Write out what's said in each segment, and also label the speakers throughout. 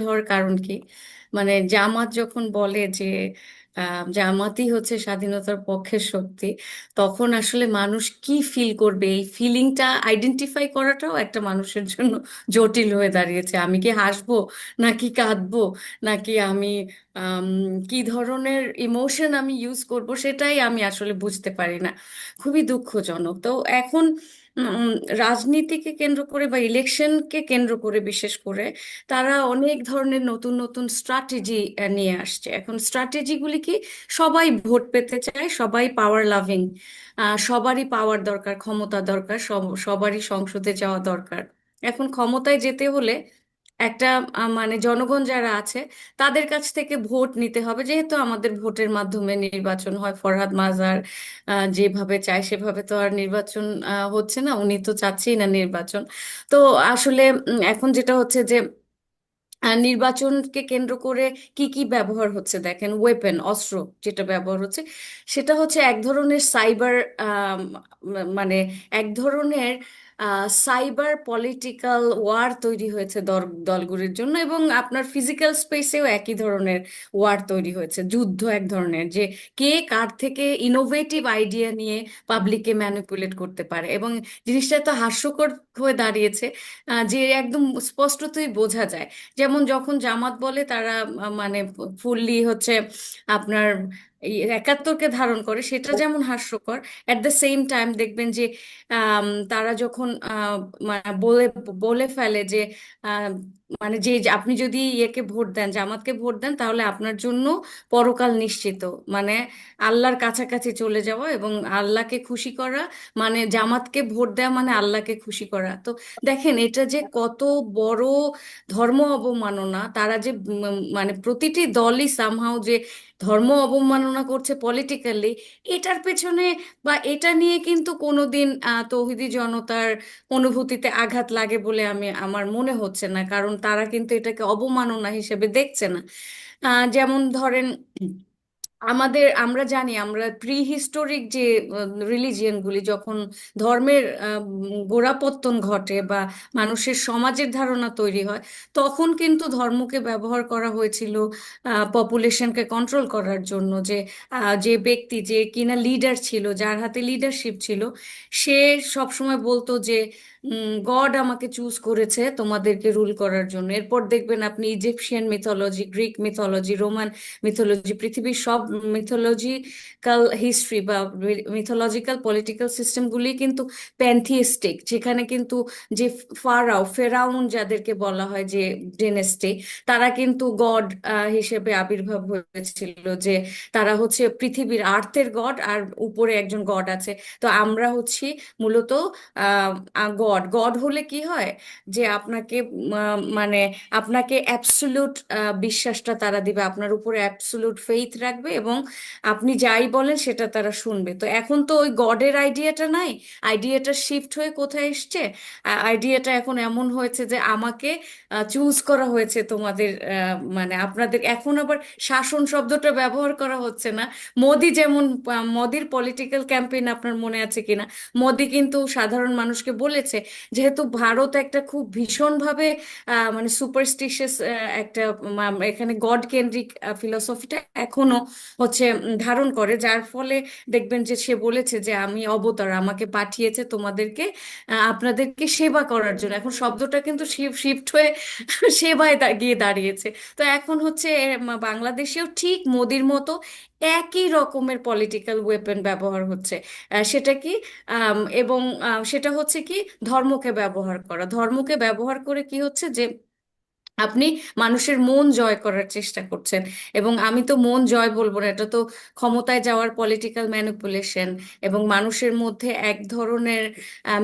Speaker 1: হওয়ার কারণ কি? মানে জামাত যখন বলে যে জামাতই হচ্ছে স্বাধীনতার পক্ষের শক্তি, তখন আসলে মানুষ কি ফিল করবে, এই ফিলিংটা আইডেন্টিফাই করাটাও একটা মানুষের জন্য জটিল হয়ে দাঁড়িয়েছে। আমি কি হাসবো, নাকি কাঁদবো, নাকি আমি আম, কি ধরনের ইমোশন আমি ইউজ করব, সেটাই আমি আসলে বুঝতে পারি না। খুবই দুঃখজনক। তো এখন উম, রাজনীতিকে কেন্দ্র করে বা ইলেকশনকে কেন্দ্র করে বিশেষ করে তারা অনেক ধরনের নতুন নতুন স্ট্র্যাটেজি নিয়ে আসছে। এখন স্ট্র্যাটেজিগুলি কি? সবাই ভোট পেতে চায়, সবাই পাওয়ার লাভিং, সবারই পাওয়ার দরকার, ক্ষমতা দরকার, সবারই সংসদে যাওয়া দরকার। এখন ক্ষমতায় যেতে হলে একটা মানে জনগণ যারা আছে তাদের কাছ থেকে ভোট নিতে হবে। যেহেতু আমাদের ভোটের মাধ্যমে নির্বাচন হয়, ফরহাদ মাজার যেভাবে চায় সেভাবে তো আর নির্বাচন হচ্ছে না, উনি তো চাচ্ছেই না নির্বাচন। তো আসলে এখন যেটা হচ্ছে যে নির্বাচনকে কেন্দ্র করে কি কি ব্যবহার হচ্ছে দেখেন। ওয়েপেন, অস্ত্র যেটা ব্যবহার হচ্ছে সেটা হচ্ছে এক ধরনের সাইবার, মানে এক ধরনের সাইবার পলিটিক্যাল ওয়ার তৈরি হয়েছে দলগুলির জন্য, এবং আপনার ফিজিক্যাল স্পেসেও একই ধরনের ওয়ার তৈরি হয়েছে, যুদ্ধ এক ধরনের, যে কে কার থেকে ইনোভেটিভ আইডিয়া নিয়ে পাবলিককে ম্যানিপুলেট করতে পারে। এবং জিনিসটা তো হাস্যকর হয়ে দাঁড়িয়েছে, যে একদম স্পষ্টতই বোঝা যায়। যেমন যখন জামাত বলে তারা মানে ফুললি হচ্ছে আপনার এই 71-কে ধারণ করে, সেটা যেমন হাস্যকর, অ্যাট দ্য সেম টাইম দেখবেন যে তারা যখন মানে বলে বলে ফেলে যে আম, মানে যে যে আপনি যদি ইয়েকে ভোট দেন, জামাতকে ভোট দেন, তাহলে আপনার জন্য পরকাল নিশ্চিত। মানে আল্লাহর কাছাকাছি চলে যাওয়া এবং আল্লাহকে খুশি করা, মানে জামাতকে ভোট দেওয়া মানে আল্লাহকে খুশি করা। তো দেখেন এটা যে কত বড় ধর্ম অবমাননা। তারা যে মানে প্রতিটি দলই সামহাও যে ধর্ম অবমাননা করছে পলিটিক্যালি, এটার পেছনে বা এটা নিয়ে কিন্তু কোনোদিন তৌহিদি জনতার অনুভূতিতে আঘাত লাগে বলে আমার মনে হচ্ছে না, কারণ তারা কিন্তু এটাকে অবমাননা হিসেবে দেখছে না। যেমন ধরেন আমরা জানি, আমরা প্রি হিস্টোরিক যে রিলিজিয়নগুলি, যখন ধর্মের গোড়াপত্তন ঘটে বা মানুষের সমাজের ধারণা তৈরি হয়, তখন কিন্তু ধর্মকে ব্যবহার করা হয়েছিল পপুলেশনকে কন্ট্রোল করার জন্য। যে যে ব্যক্তি যে কিনা লিডার ছিল, যার হাতে লিডারশিপ ছিল, সে সবসময় বলতো যে গড আমাকে চুজ করেছে তোমাদেরকে রুল করার জন্য। এরপর দেখবেন আপনি Egyptian mythology, Greek mythology, Roman mythology, পৃথিবীর সব মিথোলজিক্যাল হিস্ট্রি বা মিথোলজিক্যাল পলিটিক্যাল সিস্টেমগুলি কিন্তু প্যান্থিস্টিক, যেখানে কিন্তু যে ফেরাউন যাদেরকে বলা হয় যে ডেনেস্টি, তারা কিন্তু গড হিসেবে আবির্ভাব হয়েছিল। যে তারা হচ্ছে পৃথিবীর আর্থের গড, আর উপরে একজন গড আছে। তো আমরা হচ্ছি মূলত গড। গড হলে কি হয়, যে আপনাকে মানে আপনাকে অ্যাবসোলিউট বিশ্বাসটা তারা দিবে, আপনার উপরে অ্যাবসোলিউট ফেইথ রাখবে, এবং আপনি যাই বলেন সেটা তারা শুনবে। তো এখন তো ওই গডের আইডিয়াটা নাই, আইডিয়াটা শিফট হয়ে কোথায় এসছে? আইডিয়াটা এখন এমন হয়েছে যে আমাকে চুজ করা হয়েছে তোমাদের, মানে আপনাদের। এখন আবার শাসন শব্দটা ব্যবহার করা হচ্ছে না। মোদি যেমন, মোদির পলিটিক্যাল ক্যাম্পেইন আপনার মনে আছে কিনা, মোদি কিন্তু সাধারণ মানুষকে বলেছে, যেহেতু ভারত একটা খুব ভীষণভাবে মানে সুপারস্টিশিয়াস একটা এখানে গড কেন্দ্রিক ফিলোসফিটা এখনো হচ্ছে ধারণ করে, যার ফলে দেখবেন যে সে বলেছে যে আমি অবতার, আমাকে পাঠিয়েছে তোমাদেরকে আপনাদেরকে সেবা করার জন্য। এখন শব্দটা কিন্তু শিফট হয়ে সেবায় গিয়ে দাঁড়িয়েছে। তো এখন হচ্ছে বাংলাদেশেও ঠিক মোদির মতো একই রকমের পলিটিক্যাল ওয়েপন ব্যবহার হচ্ছে। সেটা কি? এবং সেটা হচ্ছে কি, ধর্মকে ব্যবহার করা। ধর্মকে ব্যবহার করে কি হচ্ছে, যে আপনি মানুষের মন জয় করার চেষ্টা করছেন। এবং আমি তো মন জয় বলবো না, এটা তো ক্ষমতায় যাওয়ার পলিটিক্যাল ম্যানিপুলেশন, এবং মানুষের মধ্যে এক ধরনের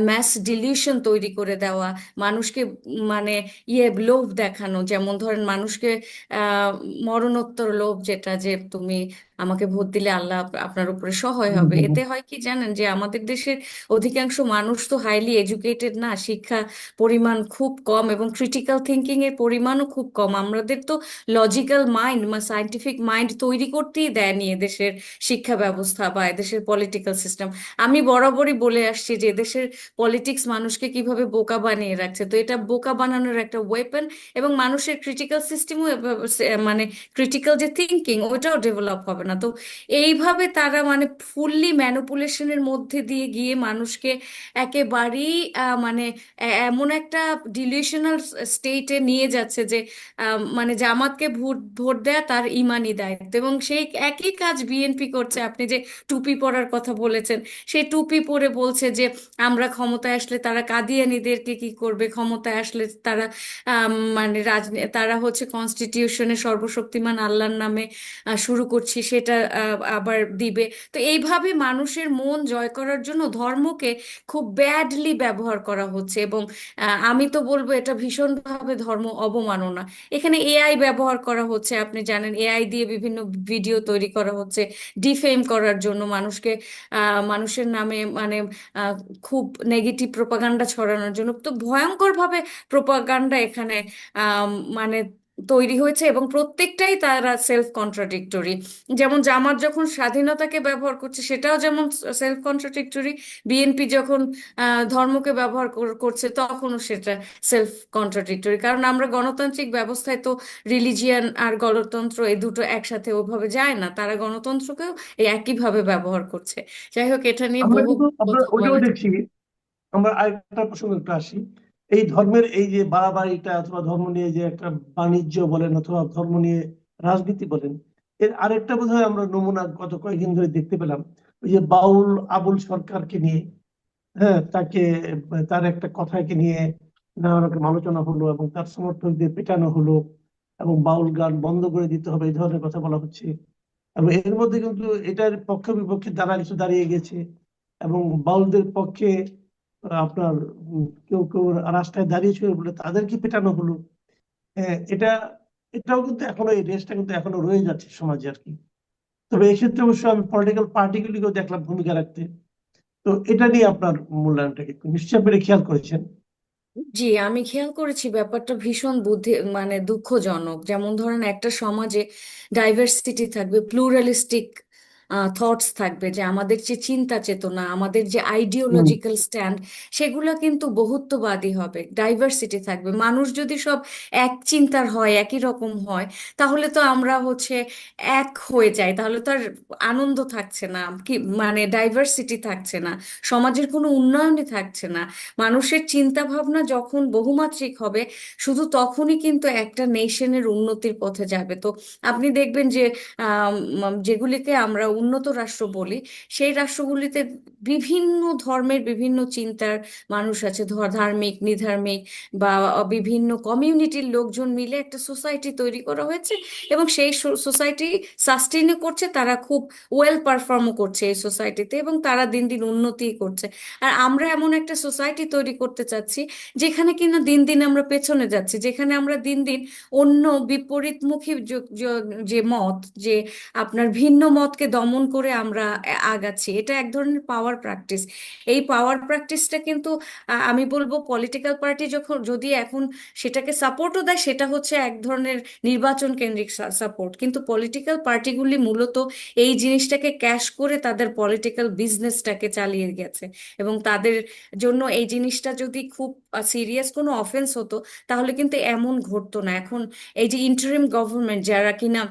Speaker 1: ম্যাস ডিলিউশন তৈরি করে দেওয়া, মানুষকে মানে লোভ দেখানো। যেমন ধরেন মানুষকে আহ মরণোত্তর লোভ, যেটা যে তুমি আমাকে ভোট দিলে আল্লাহ আপনার উপরে সহায়
Speaker 2: হুম,
Speaker 1: হবে।
Speaker 2: হুম, হুম।
Speaker 1: এতে হয় কি জানেন, যে আমাদের দেশের অধিকাংশ মানুষ তো হাইলি এডুকেটেড না, শিক্ষা পরিমাণ খুব কম এবং ক্রিটিক্যাল থিঙ্কিং এর পরিমাণও খুব কম। আমাদের তো লজিক্যাল মাইন্ড বা সায়েন্টিফিক মাইন্ড তৈরি করতেই দেয়নি এদেশের শিক্ষা ব্যবস্থা বা এদেশের পলিটিক্যাল সিস্টেম। আমি বরাবরই বলে আসছি যে এদেশের পলিটিক্স মানুষকে কিভাবে বোকা বানিয়ে রাখছে, তো এটা বোকা বানানোর একটা ওয়েপন। এবং মানুষের ক্রিটিক্যাল সিস্টেমও মানে ক্রিটিক্যাল যে থিঙ্কিং ওটাও ডেভেলপ হবে না। তো এইভাবে তারা মানে ফুললি ম্যানিপুলেশনের মধ্যে দিয়ে গিয়ে মানুষকে একেবারেই মানে এমন একটা ডিলিউশনাল স্টেটে নিয়ে যাচ্ছে যে মানে জামাতকে ভোট ভোট দেয়া তার ইমানি দায়িত্ব। এবং সেই একই কাজ বিএনপি করছে। আপনি যে টুপি পরার কথা বলেছেন, সেই টুপি পরে বলছে যে আমরা ক্ষমতায় আসলে তারা কাদিয়ানীদেরকে কি করবে, ক্ষমতায় আসলে তারা মানে তারা হচ্ছে কনস্টিটিউশনে সর্বশক্তিমান আল্লাহর নামে শুরু করছি সেটা আবার দিবে। তো এইভাবে মানুষের মন জয় করার জন্য ধর্মকে খুব ব্যাডলি ব্যবহার করা হচ্ছে। এবং আমি তো বলবো এটা ভীষণভাবে ধর্ম অবমাননা। এখানে এআই ব্যবহার করা হচ্ছে, আপনি জানেন এআই দিয়ে বিভিন্ন ভিডিও তৈরি করা হচ্ছে ডিফেম করার জন্য, মানুষকে মানুষের নামে মানে আহ, খুব নেগেটিভ প্রোপাগান্ডা ছড়ানোর জন্য। তো ভয়ঙ্করভাবে প্রোপাগান্ডা এখানে আম, মানে তৈরি হয়েছে এবং প্রত্যেকটাই তারা সেলফ কন্ট্রাডিক্টরি। যেমন জামাত যখন স্বাধীনতাকে ব্যবহার করছে সেটাও যেমন সেলফ কন্ট্রাডিক্টরি, বিএনপি যখন ধর্মকে ব্যবহার করছে তখনও সেটা সেলফ কন্ট্রাডিক্টরি। কারণ আমরা গণতান্ত্রিক ব্যবস্থায় তো রিলিজিয়ান আর গণতন্ত্র এই দুটো একসাথে ওইভাবে যায় না, তারা গণতন্ত্রকেও এই একইভাবে ব্যবহার করছে। যাই হোক, এটা নিয়ে
Speaker 2: আমরা
Speaker 1: বহু
Speaker 2: কিন্তু আমরা
Speaker 1: কথা
Speaker 2: ওইটাও
Speaker 1: বলা যায়।
Speaker 2: দেখছি। আমরা আরেকটা প্রসঙ্গে একটু আসি। এই ধর্মের এই যে বাড়াবাড়িটা, অথবা ধর্ম নিয়ে যে একটা বাণিজ্য বলেন, অথবা ধর্ম নিয়ে রাজনীতি বলেন, এর আরেকটা বোধহয় আমরা নমুনা গত কয়েকদিন ধরে দেখতে পেলাম। ওই যে বাউল আবুল সরকারকে নিয়ে, হ্যাঁ, তাকে, তার একটা কথাকে নিয়ে নানা রকম আলোচনা হলো এবং তার সমর্থকদের পেটানো হলো, এবং বাউল গান বন্ধ করে দিতে হবে এই ধরনের কথা বলা হচ্ছে। এবং এর মধ্যে কিন্তু এটার পক্ষ বিপক্ষে দ্বারা কিছু দাঁড়িয়ে গেছে, এবং বাউলদের পক্ষে আপনার কেউ কেউ রাস্তায় দাঁড়িয়েছিল বলে তাদেরকে পেটানো হলো। এটা, এটাও কিন্তু এখনো, এই রেসটা কিন্তু এখনো রয়ে যাচ্ছে সমাজে আর কি। তবে এই ক্ষেত্রে অবশ্য আমি পলিটিক্যাল পার্টিগুলিকেও দেখলাম ভূমিকা রাখতে। তো এটা নিয়ে আপনার মূল্যায়নটাকে একটু নিশ্চয় আপনি খেয়াল করেছেন।
Speaker 1: জি, আমি খেয়াল করেছি ব্যাপারটা ভীষণ মানে দুঃখজনক। যেমন ধরেন একটা সমাজে ডাইভার্সিটি থাকবে, প্লুরালিস্টিক থটস থাকবে, যে আমাদের যে চিন্তা চেতনা, আমাদের যে
Speaker 2: হুম।
Speaker 1: আইডিওলজিক্যাল স্ট্যান্ড, সেগুলো কিন্তু বহুত্ববাদী হবে। ডাইভার্সিটি থাকবে, মানুষ যদি সব এক চিন্তার হয়, একই রকম হয়, তাহলে তো আমরা হচ্ছে এক হয়ে যাই, তাহলে তো আর আনন্দ থাকছে না, কি মানে ডাইভার্সিটি থাকছে না, সমাজের কোনো উন্নয়নই থাকছে না। মানুষের চিন্তা ভাবনা যখন বহুমাত্রিক হবে, শুধু তখনই কিন্তু একটা নেশনের উন্নতির পথে যাবে। তো আপনি দেখবেন যে যেগুলিকে আমরা উন্নত রাষ্ট্র বলি, সেই রাষ্ট্রগুলিতে বিভিন্ন ধর্মের বিভিন্ন চিন্তার মানুষ আছে, ধার্মিক, নিধার্মিক বা বিভিন্ন কমিউনিটির লোকজন মিলে একটা সোসাইটি তৈরি করা হয়েছে। এবং সেই সোসাইটি সাস্টেইনও করছে, তারা খুব ওয়েল পারফর্মও করছে এই সোসাইটিতে, এবং তারা দিন দিন উন্নতি করছে। আর আমরা এমন একটা সোসাইটি তৈরি করতে চাচ্ছি যেখানে কিনা দিন দিন আমরা পেছনে যাচ্ছি, যেখানে আমরা দিন দিন অন্য বিপরীতমুখী যে মত, যে আপনার ভিন্ন মতকে দমন করে আমরা আগাচ্ছি। এটা এক ধরনের পাওয়ার প্র্যাকটিস। এই পাওয়ার প্র্যাকটিসটা কিন্তু আমি বলবো পলিটিক্যাল পার্টি যখন যদি এখন সেটাকে সাপোর্টও দেয়, সেটা হচ্ছে এক ধরনের নির্বাচন কেন্দ্রিক সাপোর্ট। কিন্তু পলিটিক্যাল পার্টিগুলি মূলত এই জিনিসটাকে ক্যাশ করে তাদের পলিটিক্যাল বিজনেসটাকে চালিয়ে গেছে। এবং তাদের জন্য এই জিনিসটা যদি খুব সিরিয়াস কোনো অফেন্স হতো, তাহলে কিন্তু এমন ঘটতো না। এখন এই যে ইন্টারিম গভর্নমেন্ট, যারা কিনা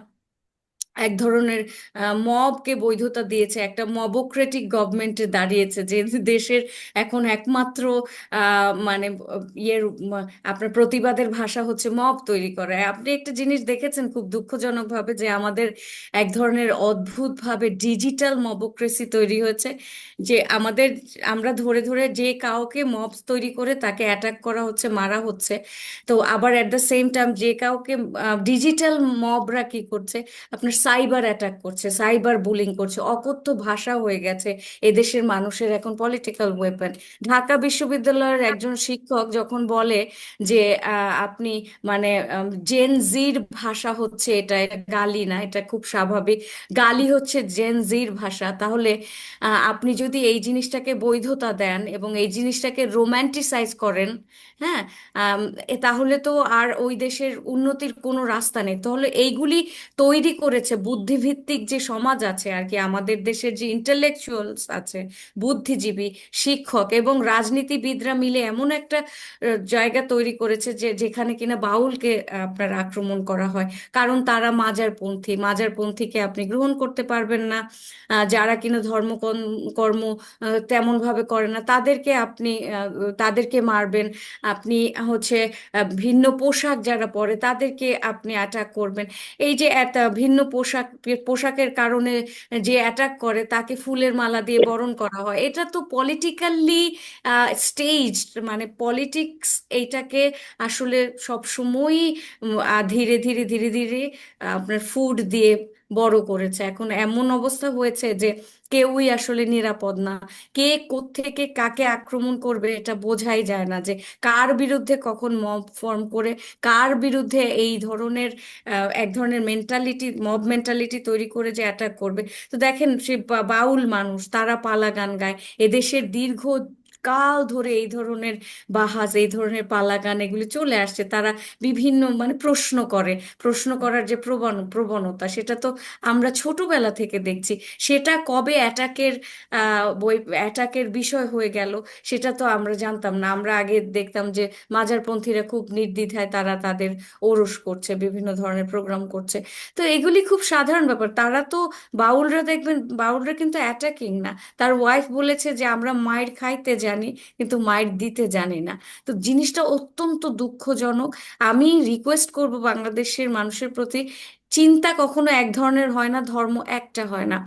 Speaker 1: এক ধরনের মবকে বৈধতা দিয়েছে, একটা মবক্রেটিক গভর্নমেন্টে দাঁড়িয়েছে, যে দেশের এখন একমাত্র মানে ইয়ের আপনার প্রতিবাদের ভাষা হচ্ছে মব তৈরি করা। আপনি একটা জিনিস দেখেছেন খুব দুঃখজনক ভাবে, যে আমাদের এক ধরনের অদ্ভুত ভাবে ডিজিটাল মবক্রেসি তৈরি হয়েছে, যে আমাদের আমরা ধরে ধরে যে কাউকে মব তৈরি করে তাকে অ্যাটাক করা হচ্ছে, মারা হচ্ছে। তো আবার অ্যাট দ্য সেম টাইম যে কাউকে ডিজিটাল মবরা কি করছে, আপনার সাইবার অ্যাটাক করছে, সাইবার বুলিং করছে, অকথ্য ভাষা হয়ে গেছে এদেশের মানুষের এখন পলিটিক্যাল ওয়েপন। ঢাকা বিশ্ববিদ্যালয়ের একজন শিক্ষক যখন বলে যে আপনি মানে জেন জির ভাষা হচ্ছে এটা, এটা গালি না, এটা খুব স্বাভাবিক, গালি হচ্ছে জেন জির ভাষা, তাহলে আপনি যদি এই জিনিসটাকে বৈধতা দেন এবং এই জিনিসটাকে রোম্যান্টিসাইজ করেন, হ্যাঁ, আম, তাহলে তো আর ওই দেশের উন্নতির কোনো রাস্তা নেই। তাহলে এইগুলি তৈরি করেছে বুদ্ধিভিত্তিক যে সমাজ আছে আর কি, আমাদের দেশের যে ইন্টেলেকচুয়ালস আছে, বুদ্ধিজীবী, শিক্ষক এবং রাজনীতিবিদরা মিলে এমন একটা জায়গা তৈরি করেছে যে যেখানে কিনা বাউলকে আপনার আক্রমণ করা হয়, কারণ তারা মাজারপন্থী, মাজারপন্থীকে আপনি গ্রহণ করতে পারবেন না। যারা কিনা কর্ম তেমন ভাবে করে না তাদেরকে আপনি তাদেরকে মারবেন। আপনি হচ্ছে ভিন্ন পোশাক যারা পরে তাদেরকে আপনি অ্যাটাক করবেন। এই যে এত ভিন্ন পোশাকের কারণে যে অ্যাটাক করে তাকে ফুলের মালা দিয়ে বরণ করা হয়, এটা তো পলিটিক্যালি স্টেজ, মানে পলিটিক্স এইটাকে আসলে সবসময়ই ধীরে ধীরে ধীরে ধীরে আপনার ফুড দিয়ে বড় করেছে। এখন এমন অবস্থা হয়েছে যে কেউই আসলে নিরাপদ না। কে কোত্থেকে কাকে আক্রমণ করবে এটা বোঝাই যায় না, যে কার বিরুদ্ধে কখন মব ফর্ম করে কার বিরুদ্ধে এই ধরনের এক ধরনের মেন্টালিটি, মব মেন্টালিটি তৈরি করে যে অ্যাটাক করবে। তো দেখেন সে বাউল মানুষ, তারা পালা গান গায়, এদেশের দীর্ঘ কাল ধরে এই ধরনের বাহাজ, এই ধরনের পালা গান এগুলি চলে আসছে। তারা বিভিন্ন মানে প্রশ্ন করে, প্রশ্ন করার যে প্রবণতা সেটা তো আমরা ছোটবেলা থেকে দেখছি। সেটা কবে অ্যাটাকের বিষয় হয়ে গেল সেটা তো আমরা জানতাম না। আমরা আগে দেখতাম যে মাজারপন্থীরা খুব নির্দ্বিধায় তারা তাদের ওরস করছে, বিভিন্ন ধরনের প্রোগ্রাম করছে। তো এগুলি খুব সাধারণ ব্যাপার। তারা তো বাউলরা দেখবেন, বাউলরা কিন্তু অ্যাটাকিং না। তার ওয়াইফ বলেছে যে আমরা মায়ের খাইতে জানি কিন্তু মায়ের দিতে জানি না। তো জিনিসটা অত্যন্ত দুঃখজনক। আমি রিকোয়েস্ট করব বাংলাদেশের মানুষের প্রতি, চিন্তা কখনো এক ধরনের হয় না, ধর্ম একটা হয় না।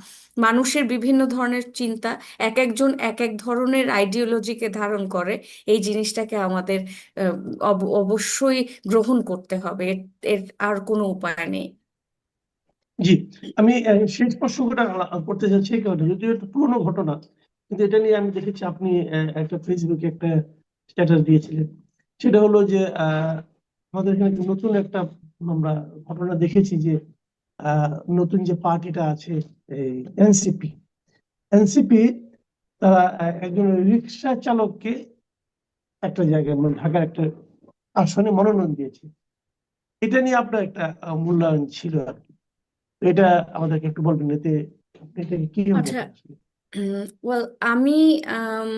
Speaker 1: মানুষের বিভিন্ন ধরনের চিন্তা, এক একজন এক এক ধরনের আইডিওলজিকে ধারণ করে। এই জিনিসটাকে আমাদের অবশ্যই গ্রহণ করতে হবে, এর এর আর কোনো উপায় নেই।
Speaker 2: জি, আমি শেষ প্রসঙ্গটা করতে চাচ্ছি এই কারণে, যদিও একটা পুরোনো ঘটনা, কিন্তু এটা নিয়ে আমি দেখেছি আপনি একটা ফেসবুকে একটা স্ট্যাটাস দিয়েছিলেন। সেটা হলো যে আমাদের এখানে নতুন একটা আমরা ঘটনা দেখেছি যে নতুন যে পার্টিটা আছে, এই এনসিপি, এনসিপি তারা একজন রিক্সা চালককে একটা জায়গায় মানে ঢাকার একটা আসনে মনোনয়ন দিয়েছে। এটা নিয়ে আপনার একটা মূল্যায়ন ছিল আর কি। তো এটা আমাদেরকে একটু বলবেন, এতে আপনি এটাকে কিভাবে
Speaker 1: আচ্ছা,
Speaker 2: দেখেন আসলে?
Speaker 1: ওয়েল আমি আম,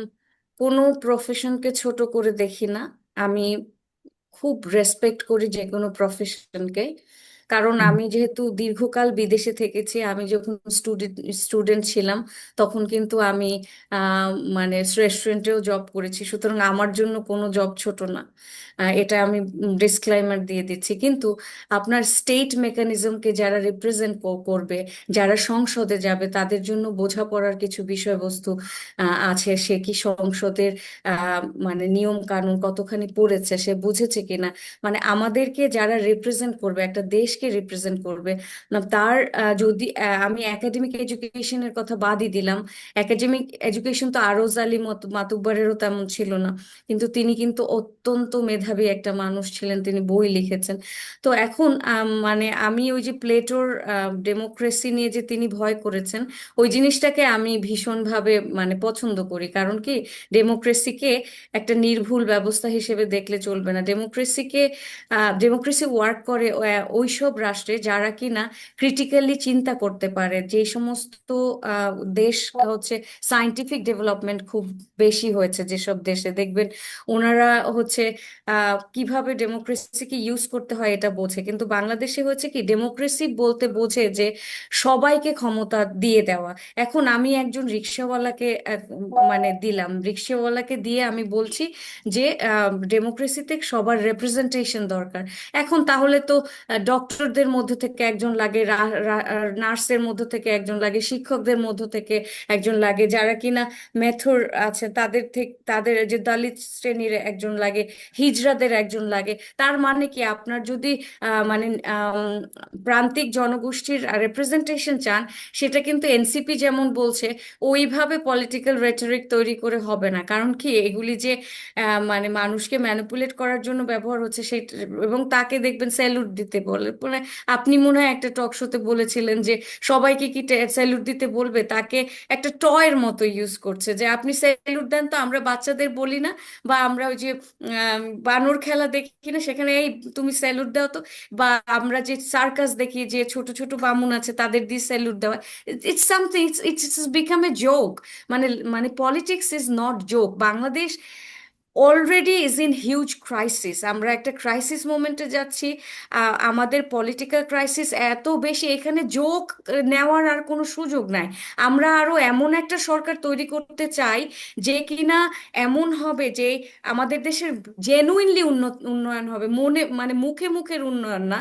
Speaker 1: কোনো প্রফেশনকে ছোট করে দেখি না। আমি খুব রেসপেক্ট করি যে কোনো প্রফেশনকে, কারণ
Speaker 2: হুম।
Speaker 1: আমি যেহেতু দীর্ঘকাল বিদেশে থেকেছি, আমি যখন স্টুডেন্ট ছিলাম তখন কিন্তু আমি আহ, মানে রেস্টুরেন্টেও জব করেছি, সুতরাং আমার জন্য কোনো জব ছোট না। এটা আমি ডিসক্লাইমার দিয়ে দিচ্ছি। কিন্তু আপনার স্টেট মেকানিজমকে যারা রিপ্রেজেন্ট করবে, যারা সংসদে যাবে, তাদের জন্য বোঝাপড়ার কিছু বিষয়বস্তু আছে। সে কি সংসদের মানে নিয়ম কানুন কতখানি পড়েছে, সে বুঝেছে কিনা, মানে আমাদেরকে যারা রিপ্রেজেন্ট করবে, একটা দেশকে রিপ্রেজেন্ট করবে না, তার যদি আমি একাডেমিক এডুকেশনের কথা বাদই দিলাম, একাডেমিক এডুকেশন তো আরজ আলী মাতুব্বরেরও তেমন ছিল না, কিন্তু তিনি কিন্তু অত্যন্ত মেধাবী একটা মানুষ ছিলেন, তিনি বই লিখেছেন। তো এখন মানে আমি ওই যে প্লেটোর ডেমোক্রেসি নিয়ে যে তিনি ভয় করেছেন, ওই জিনিসটাকে আমি ভীষণভাবে মানে পছন্দ করি। কারণ কি, ডেমোক্রেসিকে একটা নির্ভুল ব্যবস্থা হিসেবে দেখলে চলবে না। ডেমোক্রেসি ওয়ার্ক করে ওইসব রাষ্ট্রে যারা কিনা ক্রিটিক্যালি চিন্তা করতে পারে। যে সমস্ত দেশ হচ্ছে সায়েন্টিফিক ডেভেলপমেন্ট খুব বেশি হয়েছে, যেসব দেশে দেখবেন ওনারা হচ্ছে কিভাবে ডেমোক্রেসিকে ইউজ করতে হয় এটা বোঝে। কিন্তু বাংলাদেশে হচ্ছে কি, ডেমোক্রেসি বলতে বোঝে যে সবাইকে ক্ষমতা দিয়ে দেওয়া। এখন আমি একজন রিক্সাওয়ালাকে মানে দিলাম, রিক্সাওয়ালাকে দিয়ে আমি বলছি যে ডেমোক্রেসিতে সবার রেপ্রেজেন্টেশন দরকার। এখন তাহলে তো ডক্টর ডক্টরদের মধ্য থেকে একজন লাগে, নার্সের মধ্য থেকে একজন লাগে, শিক্ষকদের মধ্য থেকে একজন লাগে, যারা কিনা মেথর আছে তাদের থেকে, তাদের যে দলিত শ্রেণীর একজন লাগে, হিজড়াদের একজন লাগে। তার মানে কি, আপনার যদি মানে প্রান্তিক জনগোষ্ঠীর রিপ্রেজেন্টেশন চান, সেটা কিন্তু এনসিপি যেমন বলছে ওইভাবে পলিটিক্যাল রেটরিক তৈরি করে হবে না। কারণ কি, এগুলি যে মানে মানুষকে ম্যানিপুলেট করার জন্য ব্যবহার হচ্ছে সেই, এবং তাকে দেখবেন স্যালুট দিতে বলে। মানে আপনি মনে হয় একটা টক শোতে বলেছিলেন যে সবাইকে কি স্যালুট দিতে বলবে, তাকে একটা টয়ের মতো ইউজ করছে, যে আপনি স্যালুট দেন তো আমরা বাচ্চাদের বলি না, বা আমরা ওই যে বানর খেলা দেখি না, সেখানে এই তুমি স্যালুট দাও তো, বা আমরা যে সার্কাস দেখি যে ছোট ছোট বামুন আছে তাদের দিয়ে স্যালুট দেওয়া, it's something, it's become a joke. মানে মানে politics is not joke. Bangladesh already is in huge crisis, আমরা একটা ক্রাইসিস মোমেন্টে যাচ্ছি। আমাদের পলিটিক্যাল ক্রাইসিস এত বেশি, এখানে জোক নেওয়ার আর কোনো সুযোগ নাই। আমরা আরো এমন একটা সরকার তৈরি করতে চাই যে কিনা এমন হবে যে আমাদের দেশের জেনুইনলি উন্নয়ন হবে, মনে মানে মুখে মুখের উন্নয়ন না।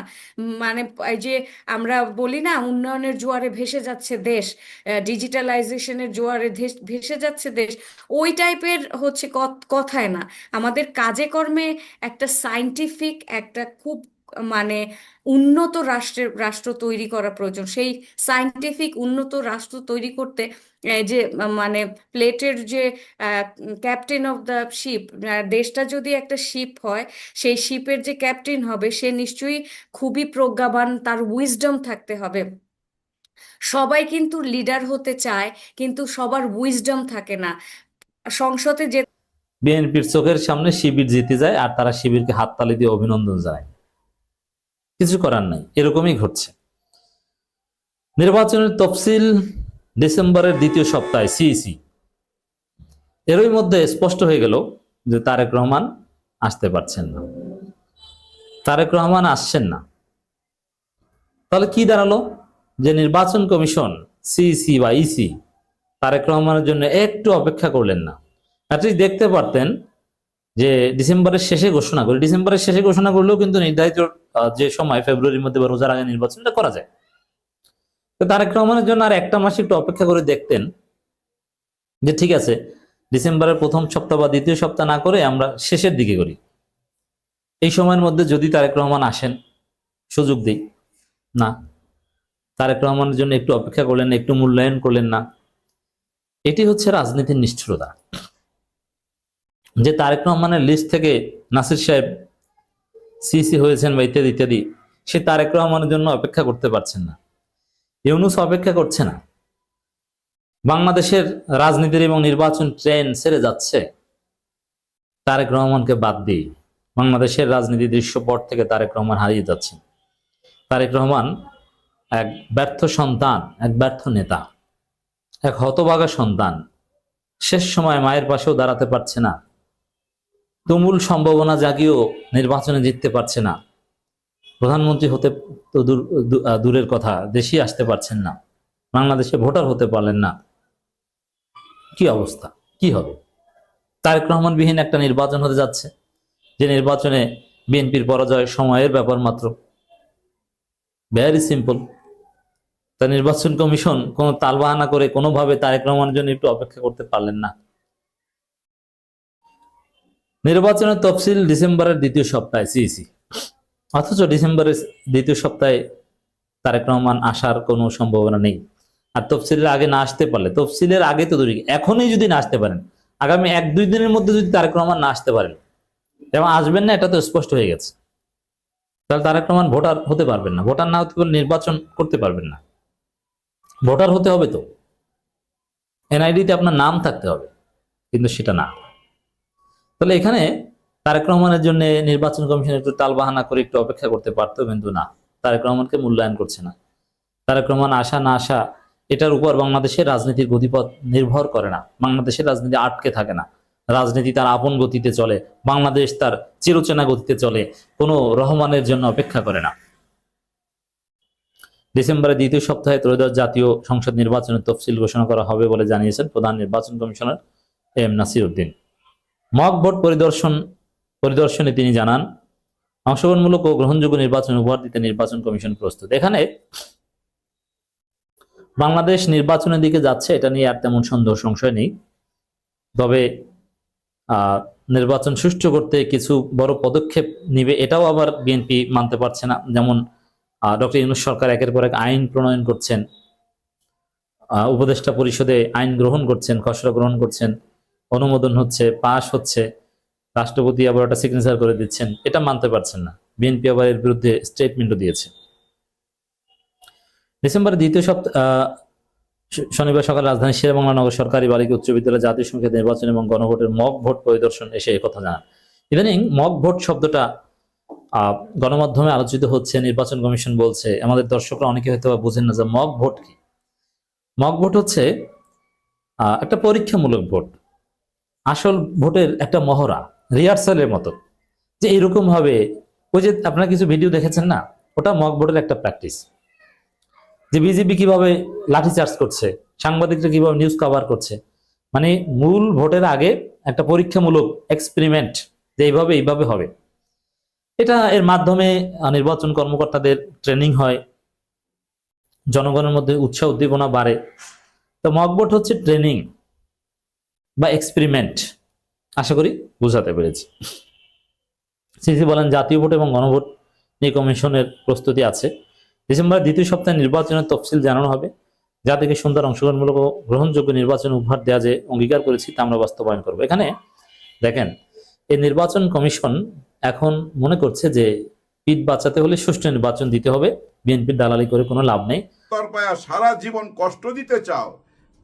Speaker 1: মানে এই যে আমরা বলি না, উন্নয়নের জোয়ারে ভেসে যাচ্ছে দেশ, ডিজিটালাইজেশনের জোয়ারে ভেসে যাচ্ছে দেশ, ওই টাইপের হচ্ছে কথায় না, আমাদের কাজে কর্মে একটা সায়েন্টিফিক, একটা খুব মানে উন্নত রাষ্ট্র তৈরি করা প্রয়োজন। সেই সায়েন্টিফিক উন্নত রাষ্ট্র তৈরি করতে যে মানে প্লেটের যে ক্যাপ্টেন অফ দ্য শিপ, দেশটা যদি একটা শিপ হয়, সেই শিপের যে ক্যাপ্টেন হবে সে নিশ্চয়ই খুবই প্রজ্ঞাবান, তার উইজডম থাকতে হবে। সবাই কিন্তু লিডার হতে চায়, কিন্তু সবার উইজডম থাকে না। সংসদে যে
Speaker 3: বিএনপির চোখের সামনে শিবির জিতে যায় আর তারা শিবিরকে হাততালি দিয়ে অভিনন্দন জানায়। কিছু করার নাই, এরকমই ঘটছে। নির্বাচনের তফসিল ডিসেম্বরের দ্বিতীয় সপ্তাহে সিইসি, এরই মধ্যে স্পষ্ট হয়ে গেল যে তারেক রহমান আসতে পারছেন না, তারেক রহমান আসছেন না। তাহলে কি দাঁড়ালো? যে নির্বাচন কমিশন, সিইসি বা ইসি তারেক রহমানের জন্য একটু অপেক্ষা করলেন না। অ্যাটলিস্ট দেখতে পারতেন যে ডিসেম্বরের শেষে ঘোষণা করে, ডিসেম্বরের শেষে ঘোষণা করলেও কিন্তু নির্ধারিত যে সময় ফেব্রুয়ারির মধ্যে বা রোজার আগে নির্বাচনটা করা যায়। তো তারেক রহমানের জন্য আর একটা মাস একটু অপেক্ষা করে দেখতেন যে ঠিক আছে, ডিসেম্বরের প্রথম সপ্তাহ বা দ্বিতীয় সপ্তাহ না করে আমরা শেষের দিকে করি, এই সময়ের মধ্যে যদি তারেক রহমান আসেন সুযোগ দিই। না, তারেক রহমানের জন্য একটু অপেক্ষা করলেন না, একটু মূল্যায়ন করলেন না। এটি হচ্ছে রাজনীতির নিষ্ঠুরতা। যে তারেক রহমানের লিস্ট থেকে নাসির সাহেব সিসি হয়েছেন বা ইত্যাদি ইত্যাদি, সে তারেক রহমানের জন্য অপেক্ষা করতে পারছেন না। ইউনূস অপেক্ষা করছে না। বাংলাদেশের রাজনীতির এবং নির্বাচন ট্রেন ছেড়ে যাচ্ছে তারেক রহমানকে বাদ দিয়ে। বাংলাদেশের রাজনীতির দৃশ্যপট থেকে তারেক রহমান হারিয়ে যাচ্ছে। তারেক রহমান এক ব্যর্থ সন্তান, এক ব্যর্থ নেতা, এক হতভাগা সন্তান। শেষ সময় মায়ের পাশেও দাঁড়াতে পারছে না, তুমুল সম্ভাবনা জাগিয়েও নির্বাচনে জিততে পারছে না, প্রধানমন্ত্রী হতে তো দূরের কথা, দেশেই আসতে পারছেন না, বাংলাদেশে ভোটার হতে পারলেন না। কি অবস্থা, কি হবে? তারেক রহমান বিহীন একটা নির্বাচন হতে যাচ্ছে, যে নির্বাচনে বিএনপির পরাজয় সময়ের ব্যাপার মাত্র। Very simple. তা নির্বাচন কমিশন কোনো তালবাহানা করে কোনোভাবে তারেক রহমানের জন্য একটু অপেক্ষা করতে পারলেন না। নির্বাচনের তফসিল ডিসেম্বরের দ্বিতীয় সপ্তাহে সিইসি, অথচ ডিসেম্বরের দ্বিতীয় সপ্তাহে তারেক রহমান আসার কোনো সম্ভাবনা নেই। আর তফসিলের আগে না আসতে পারলে, তফসিলের আগে তো দূরে, এখনই যদি না আসতে পারেন, আগামী 1-2 দিনের মধ্যে যদি তারেক রহমান না আসতে পারেন এবং আসবেন না, এটা তো স্পষ্ট হয়ে গেছে, তাহলে তারেক রহমান ভোটার হতে পারবেন না। ভোটার না হতে পারলে নির্বাচন করতে পারবেন না। ভোটার হতে হবে তো, এনআইডিতে আপনার নাম থাকতে হবে, কিন্তু সেটা না। তাহলে এখানে তারেক রহমানের জন্য নির্বাচন কমিশন একটু টালবাহানা করে একটু অপেক্ষা করতে পারতো, কিন্তু না, তারেক রহমানকে মূল্যায়ন করছে না। তারেক রহমান আসা না আসা এটার উপর বাংলাদেশের রাজনীতির গতিপথ নির্ভর করে না। বাংলাদেশের রাজনীতি আটকে থাকে না, রাজনীতি তার আপন গতিতে চলে, বাংলাদেশ তার চিরচেনা গতিতে চলে, কোনো রহমানের জন্য অপেক্ষা করে না। ডিসেম্বরের দ্বিতীয় সপ্তাহে ত্রয়োদশ জাতীয় সংসদ নির্বাচনের তফসিল ঘোষণা করা হবে বলে জানিয়েছেন প্রধান নির্বাচন commissioner M Nasir Uddin. Mock vote পরিদর্শনে তিনি জানান, অংশগ্রহণমূলক ও গ্রহণযোগ্য নির্বাচন উপহার দিতে নির্বাচন কমিশন প্রস্তুত। এখানে বাংলাদেশ নির্বাচনের দিকে যাচ্ছে, এটা নিয়ে আর তেমন সন্দেহ সংশয় নেই। তবে নির্বাচন সুষ্ঠু করতে কিছু বড় পদক্ষেপ নিবে, এটাও আবার বিএনপি মানতে পারছে না। যেমন ডক্টর ইউনূস সরকার একের পর এক আইন প্রণয়ন করছেন, উপদেষ্টা পরিষদে আইন গ্রহণ করছেন, খসড়া গ্রহণ করছেন, অনুমোদন হচ্ছে, পাশ হচ্ছে, রাষ্ট্রপতি আবার ওটা সিগনেচার করে দিচ্ছেন, এটা মানতে পারছেন না। বিএনপি আবার এর বিরুদ্ধে স্টেটমেন্টও দিয়েছে। ডিসেম্বরের দ্বিতীয় সপ্তাহ শনিবার সকালে রাজধানী শেরেবাংলা নগর সরকারি বালিকা উচ্চ বিদ্যালয় জাতীয় সংসদ নির্বাচন এবং গণভোটের মক ভোট পরিদর্শন এসে একথা জানান। ইদানিং মক ভোট শব্দটা গণমাধ্যমে আলোচিত হচ্ছে, নির্বাচন কমিশন বলছে। আমাদের দর্শকরা অনেকে হয়তো বুঝেন না যে মক ভোট কি। মক ভোট হচ্ছে একটা পরীক্ষামূলক ভোট, আসল ভোটের একটা মহড়া, রিহার্সালের মতো। যে এরকম ভাবে ওই যে আপনারা কিছু ভিডিও দেখেছেন না, ওটা মক ভোটের একটা প্র্যাকটিস। যে বিজেপি কিভাবে লাঠিচার্জ করছে, সাংবাদিকরা কিভাবে নিউজ কভার করছে, মানে মূল ভোটের আগে একটা পরীক্ষামূলক এক্সপেরিমেন্ট, যে এইভাবে হবে। এটা এর মাধ্যমে নির্বাচন কর্মকর্তাদের ট্রেনিং হয়, জনগণের মধ্যে উৎসাহ উদ্দীপনা বাড়ে। তো মক ভোট হচ্ছে ট্রেনিং বা এক্সপেরিমেন্ট। আশা করি বুঝাতে পেরেছি। সিসি বলেন, জাতীয় ভোট এবং গণভোট নিয়ে কমিশনের প্রস্তুতি আছে। ডিসেম্বরের দ্বিতীয় সপ্তাহে নির্বাচনের তফসিল জানানো হবে। জাতিকে সুন্দর, অংশগ্রহণমূলক ও গ্রহণযোগ্য নির্বাচন উপহার দেওয়া যে অঙ্গীকার করেছি তা আমরা বাস্তবায়ন করবো। এখানে দেখেন, এই নির্বাচন কমিশন এখন মনে করছে যে পিঠ বাঁচাতে হলে সুষ্ঠু নির্বাচন দিতে হবে, বিএনপির দালালি করে কোনো লাভ নেই।
Speaker 4: তরপায়া সারা জীবন কষ্ট দিতে চাও,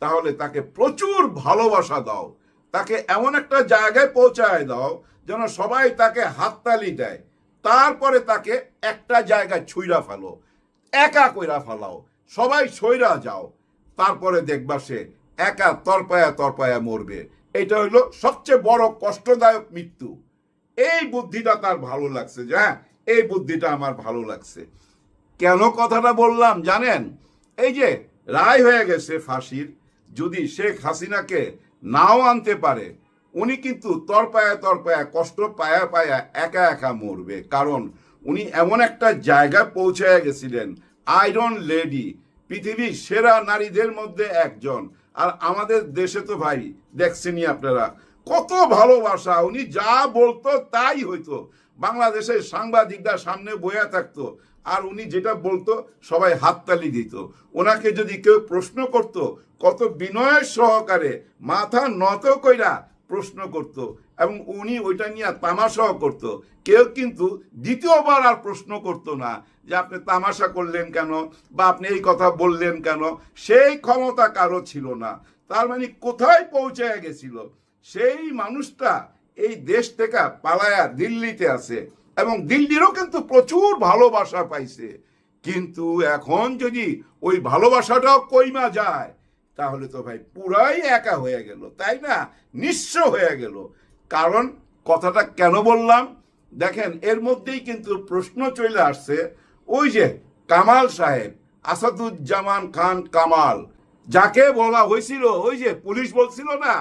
Speaker 4: তাহলে তাকে প্রচুর ভালোবাসা দাও, তাকে এমন একটা জায়গায় পৌঁছায় দাও যেন সবাই তাকে হাততালি দেয়। তারপরে তাকে একটা জায়গায় ছুঁইরা ফেলো, একা কইরা ফেলাও, সবাই সইরা যাও, তারপরে দেখবা সে একা তরপায়া মরবে। এটা হইলো সবচেয়ে বড় কষ্টদায়ক মৃত্যু। এই বুদ্ধিটা তার ভালো লাগছে, যে হ্যাঁ, এই বুদ্ধিটা আমার ভালো লাগছে। কেন কথাটা বললাম জানেন? এই যে রায় হয়ে গেছে ফাঁসির, যদি শেখ হাসিনাকে নাও আনতে পারে, উনি কিন্তু তরপায়া কষ্ট পায়া একা একা মরবে। কারণ উনি এমন একটা জায়গায় পৌঁছায় গেছিলেন, আয়রন লেডি, পৃথিবীর সেরা নারীদের মধ্যে একজন। আর আমাদের দেশে তো ভাই দেখছেনই আপনারা, কত ভালোবাসা, উনি যা বলতো তাই হইতো। বাংলাদেশের সাংবাদিকরা সামনে বইয়া থাকতো, আর উনি যেটা বলতো সবাই হাততালি দিত। ওনাকে যদি কেউ প্রশ্ন করত, কত বিনয়ের সহকারে মাথা নত কইরা প্রশ্ন করত, এবং উনি ওইটা নিয়ে তামাশাও করত। কেউ কিন্তু দ্বিতীয়বার আর প্রশ্ন করতো না যে আপনি তামাশা করলেন কেন, বা আপনি এই কথা বললেন কেন। সেই ক্ষমতা কারো ছিল না। তার মানে কোথায় পৌঁছে গেছিল? সেই মানুষটা এই দেশ থেকে পালায়া দিল্লিতে আছে, এবং দিল্লিরও কিন্তু প্রচুর ভালোবাসা পাইছে। কিন্তু এখন যদি ওই ভালোবাসাটাও কইমা যায়, তাহলে তো ভাই পুরাই একা হয়ে গেল, তাই না? নিঃস্ব হয়ে গেল। কারণ কথাটা কেন বললাম দেখেন, এর মধ্যেই কিন্তু প্রশ্ন চলে আসছে। ওই যে কামাল সাহেব, আসাদুজ্জামান খান কামাল, যাকে বলা হয়েছিল, ওই যে পুলিশ বলছিল না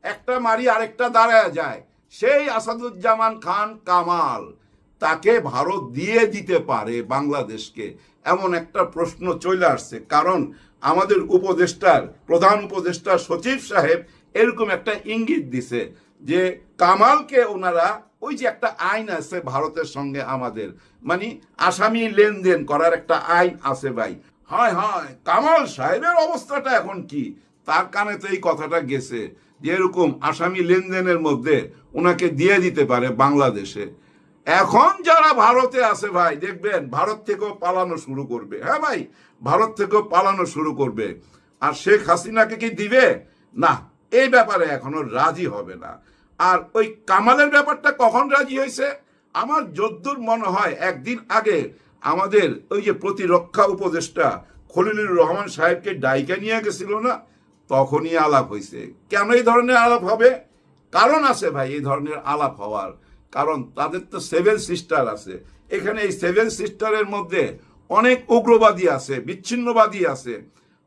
Speaker 4: একটা মারি আরেকটা দাঁড়ায় যায়, সেই আসাদুজ্জামান খান কামাল, তাকে ভারত দিয়ে দিতে পারে বাংলাদেশকে, এমন একটা প্রশ্ন চলে আসছে। কারণ আমাদের উপদেষ্টার, প্রধান উপদেষ্টা সচিব সাহেব এরকম একটা ইঙ্গিত দিছে যে কামালকে ওনারা, ওই যে একটা আইন আছে ভারতের সঙ্গে আমাদের, মানে আসামি লেনদেন করার একটা আইন আছে ভাই। হয় কামাল সাহেবের অবস্থাটা এখন কি? তার কানে তো এই কথাটা গেছে যে এরকম আসামি লেনদেনের মধ্যে ওনাকে দিয়ে দিতে পারে বাংলাদেশে। এখন যারা ভারতে আছে ভাই, দেখবেন ভারত থেকেও পালানো শুরু করবে। হ্যাঁ ভাই, ভারত থেকেও পালানো শুরু করবে। আর শেখ হাসিনাকে কি দিবে না, এই ব্যাপারে এখনো রাজি হবে না। আর ওই কামালের ব্যাপারটা কখন রাজি হয়েছে? আমার যদ্দূর মনে হয় একদিন আগে আমাদের ওই যে প্রতিরক্ষা উপদেষ্টা খলিলুর রহমান সাহেবকে ডাইকা নিয়ে গেছিল না, তখনই আলাপ হয়েছে। কেন এই ধরনের আলাপ হবে? কারণ আছে ভাই এই ধরনের আলাপ হওয়ার। কারণ তাদের তো 7 সিস্টার আছে। এখানে এই 7 সিস্টারের মধ্যে অনেক উগ্রবাদী আছে, বিচ্ছিন্নবাদী আছে।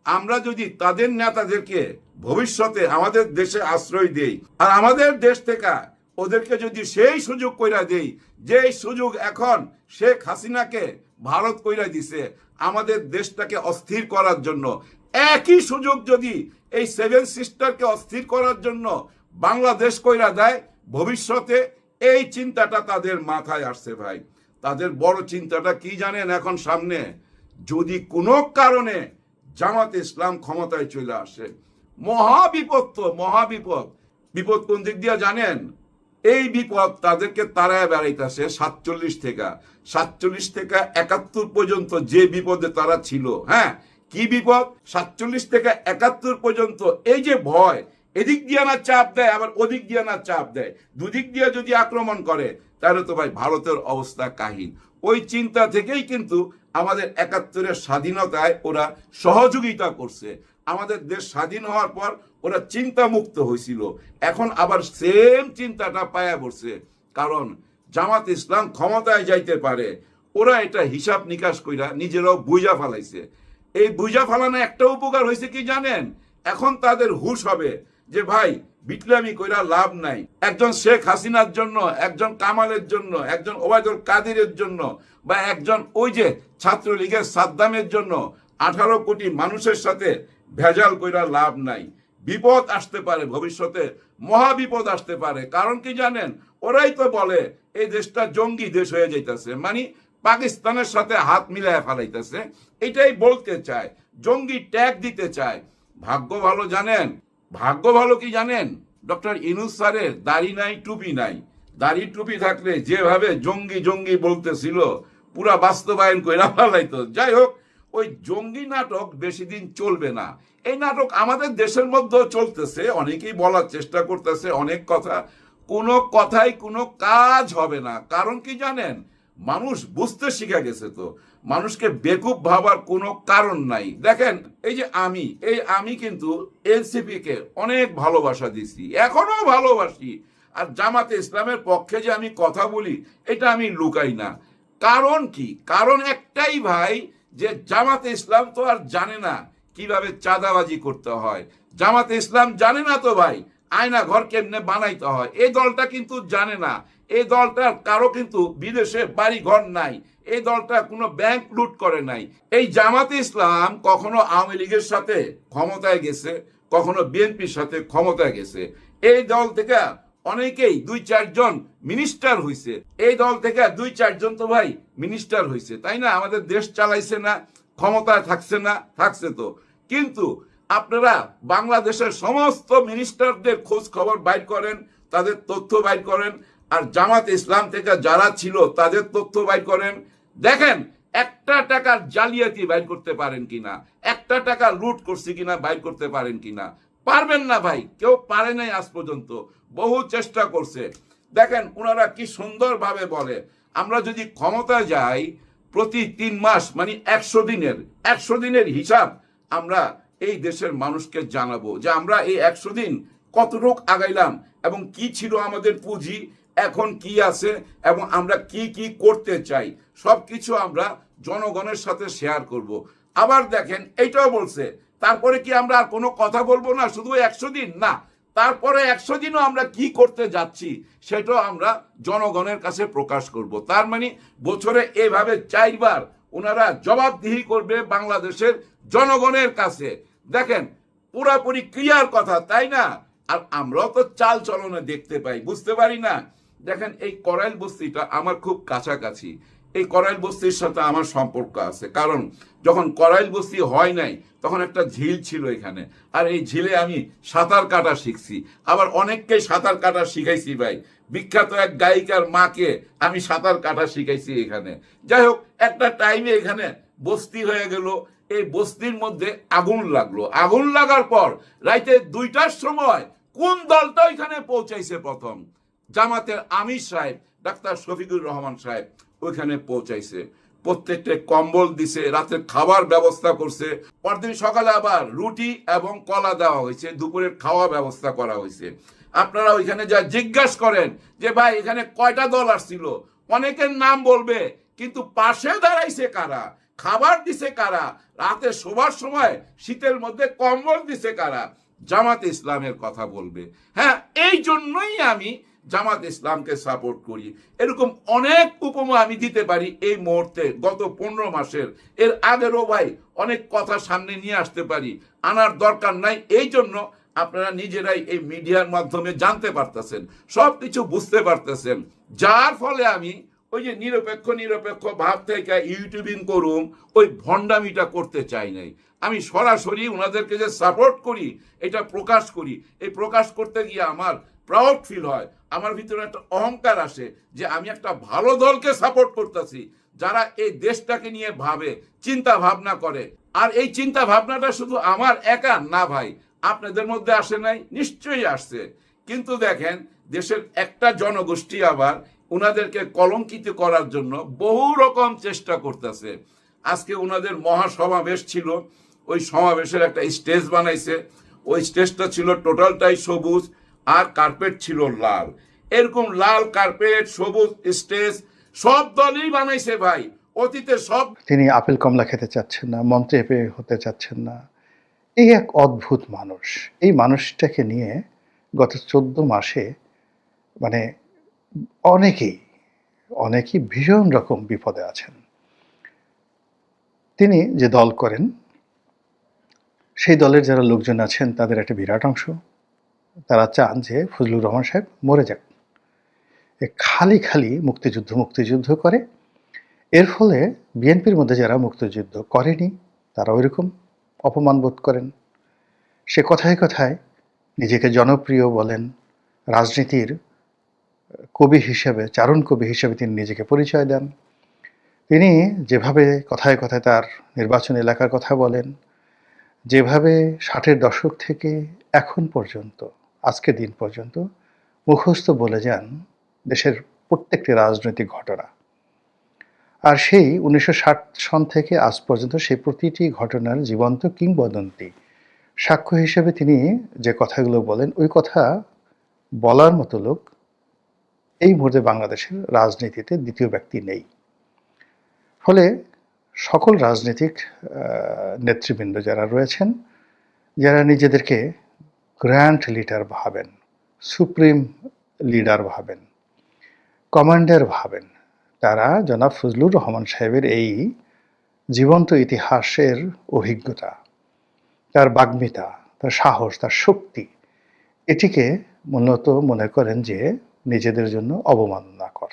Speaker 4: আমরা যদি তাদের নেতাদেরকে ভবিষ্যতে আমাদের দেশে আশ্রয় দেই, আর আমাদের দেশ থেকে ওদেরকে যদি সেই সুযোগ কইরা দেই, যে সুযোগ এখন শেখ হাসিনাকে ভারত কইরা দিছে আমাদের দেশটাকে অস্থির করার জন্য, একই সুযোগ যদি এই সেভেন সিস্টারকে অস্থির করার জন্য বাংলাদেশ কইরা দেয়, ভবিষ্যতে এই চিন্তাটা তাদের মাথায় আসছে ভাই। তাদের বড় চিন্তাটা কি জানেন এখন সামনে? যদি কোনো কারণে জামাতে ইসলাম ক্ষমতায় চলে আসে, মহাবিপদ তো মহাবিপদ। বিপদ কোন দিক দিয়ে জানেন? এই বিপদ তাদেরকে তারায় বেড়াইতেছে 47 থেকে 71 পর্যন্ত যে বিপদে তারা ছিল। হ্যাঁ, কি বিপদ? 47 থেকে 71 পর্যন্ত এই যে ভয়, এদিক দিয়ে না চাপ দেয়, আবার ওদিক দিয়ে না চাপ দেয়, দুদিক দিয়ে যদি আক্রমণ করে, তাহলে তো ভাই ভারতের অবস্থা কাহিল। ওই চিন্তা থেকেই কিন্তু আমাদের 71-এর স্বাধীনতায় ওরা সহযোগিতা করছে। আমাদের দেশ স্বাধীন হওয়ার পর ওরা চিন্তা মুক্ত হয়েছিল, এখন আবার সেম চিন্তাটা পায়া পড়ছে। কারণ জামাত ইসলাম ক্ষমতায় যাইতে পারে, ওরা এটা হিসাব নিকাশ কইরা নিজেরাও বুঝা ফেলাইছে। এই বুঝা ফেলানো একটা উপকার হয়েছে কি জানেন? এখন তাদের হুঁশ হবে যে ভাই বিটলামি কইরা লাভ নাই। একজন শেখ হাসিনার জন্য, একজন কামালের জন্য, একজন ওবায়দুল কাদিরের জন্য, বা একজন ওই যে ছাত্রলীগের সাদ্দামের জন্য 18 কোটি মানুষের সাথে ভেজাল কইরা লাভ নাই। বিপদ আসতে পারে, ভবিষ্যতে মহাবিপদ আসতে পারে। কারণ কি জানেন? ওরাই তো বলে এই দেশটা জঙ্গি দেশ হয়ে যাইতেছে, মানে পাকিস্তানের সাথে হাত মিলায় ফেলাইতেছে, এটাই বলতে চায়, জঙ্গি ট্যাগ দিতে চায়। ভাগ্য ভালো জানেন, ভাগ্য ভালো কি জানেন? ডক্টর ইউনূস স্যারের দাড়ি নাই, টুপি নাই। দাড়ি টুপি থাকলে যেভাবে জঙ্গি জঙ্গি বলতেছিল, পুরা বাস্তবায়ন কইরা ফেলাইতো। যাই হোক, ওই জঙ্গি নাটক বেশি দিন চলবে না। এই নাটক আমাদের দেশের মধ্যেও চলতেছে, অনেকেই বলার চেষ্টা করতেছে অনেক কথা, কোনো কথাই কোনো কাজ হবে না। কারণ কি জানেন? মানুষ বুঝতে শিখে গেছে, তো মানুষকে বেকুব ভাবার কোনো কারণ নাই। দেখেন, এই যে আমি কিন্তু এনসিপি কে অনেক ভালোবাসা দিছি, এখনো ভালোবাসি। আর জামাতে ইসলামের পক্ষে যে আমি কথা বলি, এটা আমি লুকাই না। কারণ কি? কারণ একটাই ভাই, যে জামাতে ইসলাম তো আর জানে না কিভাবে চাঁদাবাজি করতে হয়। জামাতে ইসলাম জানে না তো ভাই আয়না ঘর কেমনে বানাইতে হয়। এই দলটা কিন্তু জানে না। এই দলটার কারো কিন্তু বিদেশে বাড়ি ঘর নাই। এই দলটা কোনো ব্যাংক লুট করে নাই। এই জামাতে ইসলাম কখনো আওয়ামী লীগের সাথে ক্ষমতায় গেছে, কখনো বিএনপির সাথে ক্ষমতায় গেছে। এই দল থেকে অনেকেই 2-4 জন মিনিস্টার হইছে। এই দল থেকে 2-4 জন তো ভাই মিনিস্টার হইছে, তাই না? আমাদের দেশ চালাইছে না, ক্ষমতায় থাকছে না? থাকছে তো। কিন্তু আপনারা বাংলাদেশের সমস্ত মিনিস্টারদের খোঁজ খবর বাইর করেন, তাদের তথ্য বাইর করেন, আর জামাত ইসলাম থেকে যারা ছিল তাদের তথ্য বাইর করেন। দেখেন একটা টাকার জালিয়াতি বাইর করতে পারেন কিনা, একটা টাকা লুট করছে কিনা বাইর করতে পারেন কিনা। পারবেন না ভাই, কেউ পারে নাই আজ পর্যন্ত, বহু চেষ্টা করছে। দেখেন ওনারা কি সুন্দরভাবে বলে, আমরা যদি ক্ষমতায় যাই প্রতি 3 মাস মানে 100 দিনের হিসাব আমরা এই দেশের মানুষকে জানাবো, যে আমরা এই 100 দিন কতটুক আগাইলাম এবং কি ছিল আমাদের পুঁজি, এখন কি আছে, এবং আমরা কি কি করতে চাই, সবকিছু আমরা জনগণের সাথে শেয়ার করব। আবার দেখেন এইটাও বলছে, তারপরে কি আমরা আর কোনো কথা বলবো না, শুধু 100 দিন না, তারপরে 100 দিনও আমরা কি করতে যাচ্ছি সেটাও আমরা জনগণের কাছে প্রকাশ করব। তার মানে বছরে এভাবে 4 বার ওনারা জবাবদিহি করবে বাংলাদেশের জনগণের কাছে। দেখেন পুরাপুরি ক্লিয়ার কথা, তাই না? আর আমরাও তো চাল চলনে দেখতে পাই, বুঝতে পারি না? দেখেন এই করাইল বস্তিটা আমার খুব কাছাকাছি। এই করাইল বস্তির সাথে আমার সম্পর্ক আছে, কারণ যখন করাইল বস্তি হয় নাই তখন একটা ঝিল ছিল এখানে, আর এই ঝিলে আমি সাঁতার কাটা শিখছি, আবার অনেককে সাঁতার কাটা শিখাইছি ভাই। বিখ্যাত এক গায়িকার মাকে আমি সাঁতার কাটা শিখাইছি এখানে। যাই হোক, একটা টাইমে এখানে বস্তি হয়ে গেল। এই বস্তির মধ্যে আগুন লাগলো। আগুন লাগার পর রাইতে 2টার সময় কোন দলটা ওইখানে পৌঁছাইছে? প্রথম জামাতের আমির সাহেব, ডাক্তার শফিকুর রহমান সাহেব ওইখানে পৌঁছাইছে। প্রত্যেকটা কম্বল দিছে, রাতের খাবার ব্যবস্থা করছে, পরদিন সকালে আবার রুটি এবং কলা দেওয়া হয়েছে, দুপুরের খাওয়া ব্যবস্থা করা হয়েছে। আপনারা ওইখানে যা জিজ্ঞাসা করেন যে ভাই এখানে কয়টা দল আসছিল, অনেকের নাম বলবে, কিন্তু পাশে দাঁড়াইছে কারা, খাবার দিছে কারা, রাতে শোবার সময় শীতের মধ্যে কম্বল দিছে কারা, জামাতে ইসলামের কথা বলবে। হ্যাঁ, এই জন্যই আমি জামাত ইসলামকে সাপোর্ট করি। এরকম অনেক উপমা আমি দিতে পারি এই মুহূর্তে, গত 15 মাসের, এর আগেরও ভাই অনেক কথা সামনে নিয়ে আসতে পারি, আনার দরকার নাই। এই জন্য আপনারা নিজেরাই এই মিডিয়ার মাধ্যমে জানতে পারতেছেন, সবকিছু বুঝতে পারতেছেন, যার ফলে আমি ওই যে নিরপেক্ষ ভাব থেকে ইউটিউবিং করুম, ওই ভণ্ডামিটা করতে চাই নাই। আমি সরাসরি ওনাদেরকে যে সাপোর্ট করি এটা প্রকাশ করি। এই প্রকাশ করতে গিয়ে আমার প্রাউড ফিল হয়, আমার ভিতরে একটা অহংকার আসে যে আমি একটা ভালো দলকে সাপোর্ট করতেছি, যারা এই দেশটাকে নিয়ে ভাবে, চিন্তা ভাবনা করে। আর এই চিন্তা ভাবনাটা শুধু আমার একা না ভাই, আপনাদের মধ্যে আসে নাই, নিশ্চয়ই আসছে। কিন্তু দেখেন, দেশের একটা জনগোষ্ঠী আবার উনাদেরকে কলঙ্কিত করার জন্য বহু রকম চেষ্টা করতেছে। আজকে উনাদের মহাসমাবেশ ছিল, ওই সমাবেশের একটা স্টেজ বানাইছে, ওই স্টেজটা ছিল টোটালটাই সবুজ আর কার্পেট ছিল লাল। এরকম লাল কার্পেট, সবুজ স্টেজ সব দলই বানাইছে ভাই, অতীতে সব।
Speaker 5: তিনি আপেল কমলা খেতে চাচ্ছেন না, মন্ত্রী হতে চাচ্ছেন না। এই এক অদ্ভুত মানুষ। এই মানুষটাকে নিয়ে গত 14 মাসে মানে অনেকেই ভীষণ রকম বিপদে আছেন। তিনি যে দল করেন, সেই দলের যারা লোকজন আছেন তাদের একটা বিরাট অংশ তারা চান যে ফজলুর রহমান সাহেব মরে যাক। খালি মুক্তিযুদ্ধ করে। এর ফলে বিএনপির মধ্যে যারা মুক্তিযুদ্ধ করেনি তারা ওইরকম অপমান বোধ করেন। সে কথায় কথায় নিজেকে জনপ্রিয় বলেন, রাজনীতির কবি হিসেবে, চারণ কবি হিসেবে তিনি নিজেকে পরিচয় দেন। তিনি যেভাবে কথায় কথায় তার নির্বাচন এলাকার কথা বলেন, যেভাবে 60-এর দশক থেকে এখন পর্যন্ত, আজকের দিন পর্যন্ত মুখস্থ বলে যান দেশের প্রত্যেকটি রাজনৈতিক ঘটনা। আর সেই 1960 সন থেকে আজ পর্যন্ত সেই প্রতিটি ঘটনার জীবন্ত কিংবদন্তি সাক্ষ্য হিসেবে তিনি যে কথাগুলো বলেন, ওই কথা বলার মতো লোক এই মুহূর্তে বাংলাদেশের রাজনীতিতে দ্বিতীয় ব্যক্তি নেই। ফলে সকল রাজনৈতিক নেতৃবৃন্দ যারা রয়েছেন, যারা নিজেদেরকে গ্র্যান্ড লিডার ভাবেন, সুপ্রিম লিডার ভাবেন, কমান্ডার ভাবেন, তারা জনাব ফজলুর রহমান সাহেবের এই জীবন্ত ইতিহাসের অভিজ্ঞতা, তার বাগ্মিতা, তার সাহস, তার শক্তি, এটিকে মূলত মনে করেন যে নিজেদের জন্য অবমাননাকর।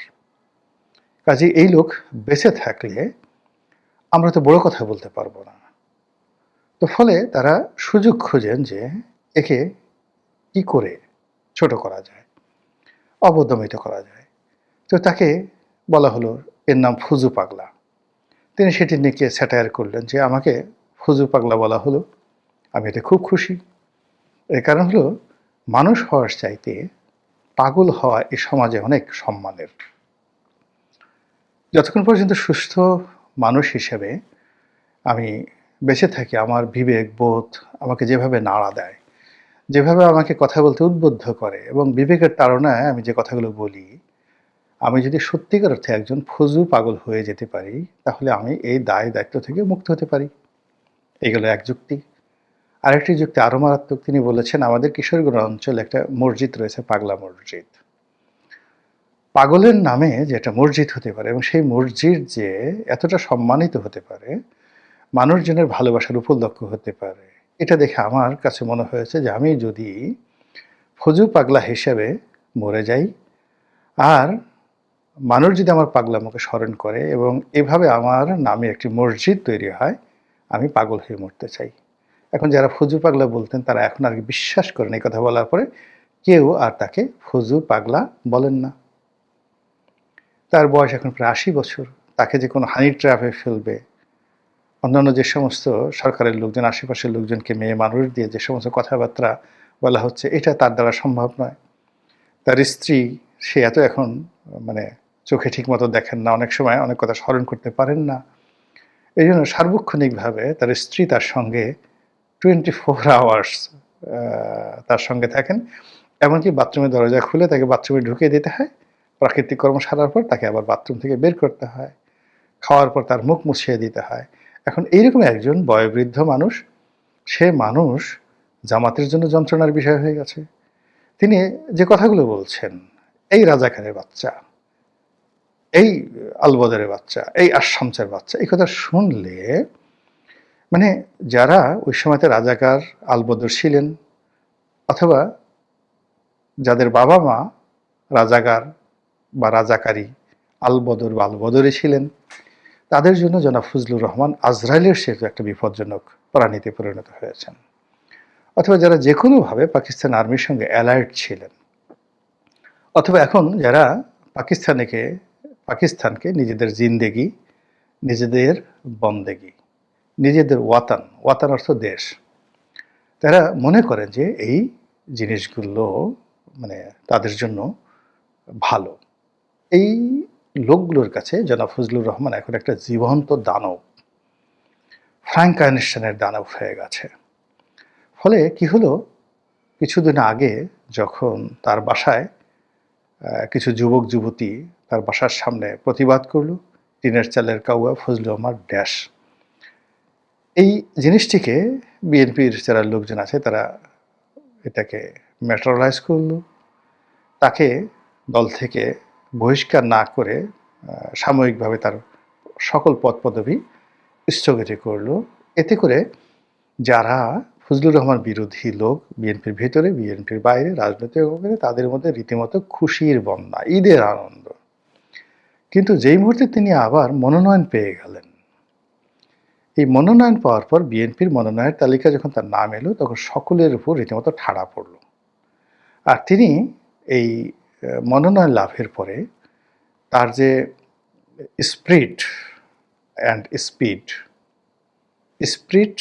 Speaker 5: কাজে এই লোক বেঁচে থাকলে আমরা তো বড় কথা বলতে পারবো না। তো ফলে তারা সুযোগ খোঁজেন যে একে কি করে ছোট করা যায়, অবদমিত করা যায়। তো তাকে বলা হলো, এর নাম ফুজু পাগলা। তিনি সেটি নিয়ে স্যাটায়ার করলেন যে আমাকে ফুজু পাগলা বলা হলো, আমি এতে খুব খুশি। এর কারণ হলো, মানুষ হওয়ার চাইতে পাগল হওয়া এই সমাজে অনেক সম্মানের। যতক্ষণ পর্যন্ত সুস্থ মানুষ হিসেবে আমি বেঁচে থাকি, আমার বিবেক বোধ আমাকে যেভাবে নাড়া দেয়, যেভাবে আমাকে কথা বলতে উদ্বুদ্ধ করে, এবং বিবেকের তাড়নায় আমি যে কথাগুলো বলি, আমি যদি সত্যিকার অর্থে একজন ফজু পাগল হয়ে যেতে পারি, তাহলে আমি এই দায়িত্ব থেকে মুক্ত হতে পারি। এইগুলো এক যুক্তি। আরেকটি যুক্তি আরও মারাত্মক। তিনি বলেছেন, আমাদের কিশোরগঞ্জ অঞ্চলে একটা মসজিদ রয়েছে, পাগলা মসজিদ। পাগলের নামে যে একটা মসজিদ হতে পারে, এবং সেই মসজিদ যে এতটা সম্মানিত হতে পারে, মানুষজনের ভালোবাসার উপলক্ষ হতে পারে, এটা দেখে আমার কাছে মনে হয়েছে যে আমি যদি ফজু পাগলা হিসেবে মরে যাই, আর মানুষ যদি আমার পাগলামোকে স্মরণ করে এবং এভাবে আমার নামে একটি মসজিদ তৈরি হয়, আমি পাগল হয়ে মরতে চাই। এখন যারা ফজু পাগলা বলতেন তারা এখন আর বিশ্বাস করেন এই কথা বলার পরে, কেউ আর তাকে ফজু পাগলা বলেন না। তার বয়স এখন প্রায় 80 বছর। তাকে যে কোনো হানি ট্র্যাপে ফেলবে, অন্যান্য যে সমস্ত সরকারের লোকজন, আশেপাশের লোকজনকে মেয়ে মানুষ দিয়ে যে সমস্ত কথাবার্তা বলা হচ্ছে, এটা তার দ্বারা সম্ভব নয়। তার স্ত্রী, সে এত এখন চোখে ঠিক মতো দেখেন না, অনেক সময় অনেক কথা স্মরণ করতে পারেন না। এই জন্য সার্বক্ষণিকভাবে তার স্ত্রী তার সঙ্গে 24 আওয়ার্স তার সঙ্গে থাকেন। এমনকি বাথরুমের দরজা খুলে তাকে বাথরুমে ঢুকিয়ে দিতে হয়, প্রাকৃতিক কর্ম সারার পর তাকে আবার বাথরুম থেকে বের করতে হয়, খাওয়ার পর তার মুখ মুছিয়ে দিতে হয়। এখন এইরকম একজন বয়োবৃদ্ধ মানুষ, সে মানুষ জামাতের জন্য যন্ত্রণার বিষয় হয়ে গেছে। তিনি যে কথাগুলো বলছেন, এই রাজাকারের বাচ্চা, এই আলবদরের বাচ্চা, এই আশামসের বাচ্চা, এই কথা শুনলে মানে যারা ওই সময়তে রাজাকার আলবদর ছিলেন অথবা যাদের বাবা মা রাজাকার বা রাজাকারী আলবদর বা আলবদরে ছিলেন, তাদের জন্য জনাব ফজলুর রহমান আজরাইলের সেতু একটা বিপজ্জনক প্রাণীতে পরিণত হয়েছেন। অথবা যারা যে কোনোভাবে পাকিস্তান আর্মির সঙ্গে অ্যালার্ট ছিলেন, অথবা এখন যারা পাকিস্তানকে নিজেদের জিন্দেগি, নিজেদের বন্দেগি, নিজেদের ওয়াতান অর্থ দেশ, তারা মনে করেন যে এই জিনিসগুলো মানে তাদের জন্য ভালো। এই লোকগুলোর কাছে জনাব ফজলুর রহমান এখন একটা জীবন্ত দানব, ফ্রাঙ্কেনস্টাইনের দানব হয়ে গেছে। ফলে কি হলো, কিছুদিন আগে যখন তার বাসায় কিছু যুবক যুবতী তার বাসার সামনে প্রতিবাদ করলো, টিনের চালের কাউয়া ফজলুর রহমান ড্যাশ, এই জিনিসটিকে বিএনপির যারা লোকজন আছে তারা এটাকে ম্যাটেরিয়ালাইজ করলো, তাকে দল থেকে বহিষ্কার না করে সাময়িকভাবে তার সকল পদ পদবি স্থগিত করলো। এতে করে যারা ফজলুর রহমান বিরোধী লোক বিএনপির ভেতরে, বিএনপির বাইরে, রাজনৈতিক অঙ্গনে, তাদের মধ্যে রীতিমতো খুশির বন্যা, ঈদের আনন্দ। কিন্তু যেই মুহূর্তে তিনি আবার মনোনয়ন পেয়ে গেলেন, এই মনোনয়ন পাওয়ার পর বিএনপির মনোনয়নের তালিকা যখন তার নাম এলো, তখন সকলের উপর রীতিমতো ঠাড়া পড়ল। আর তিনি এই মনোনয়ন লাভের পরে তার যে spirit and speed, spirit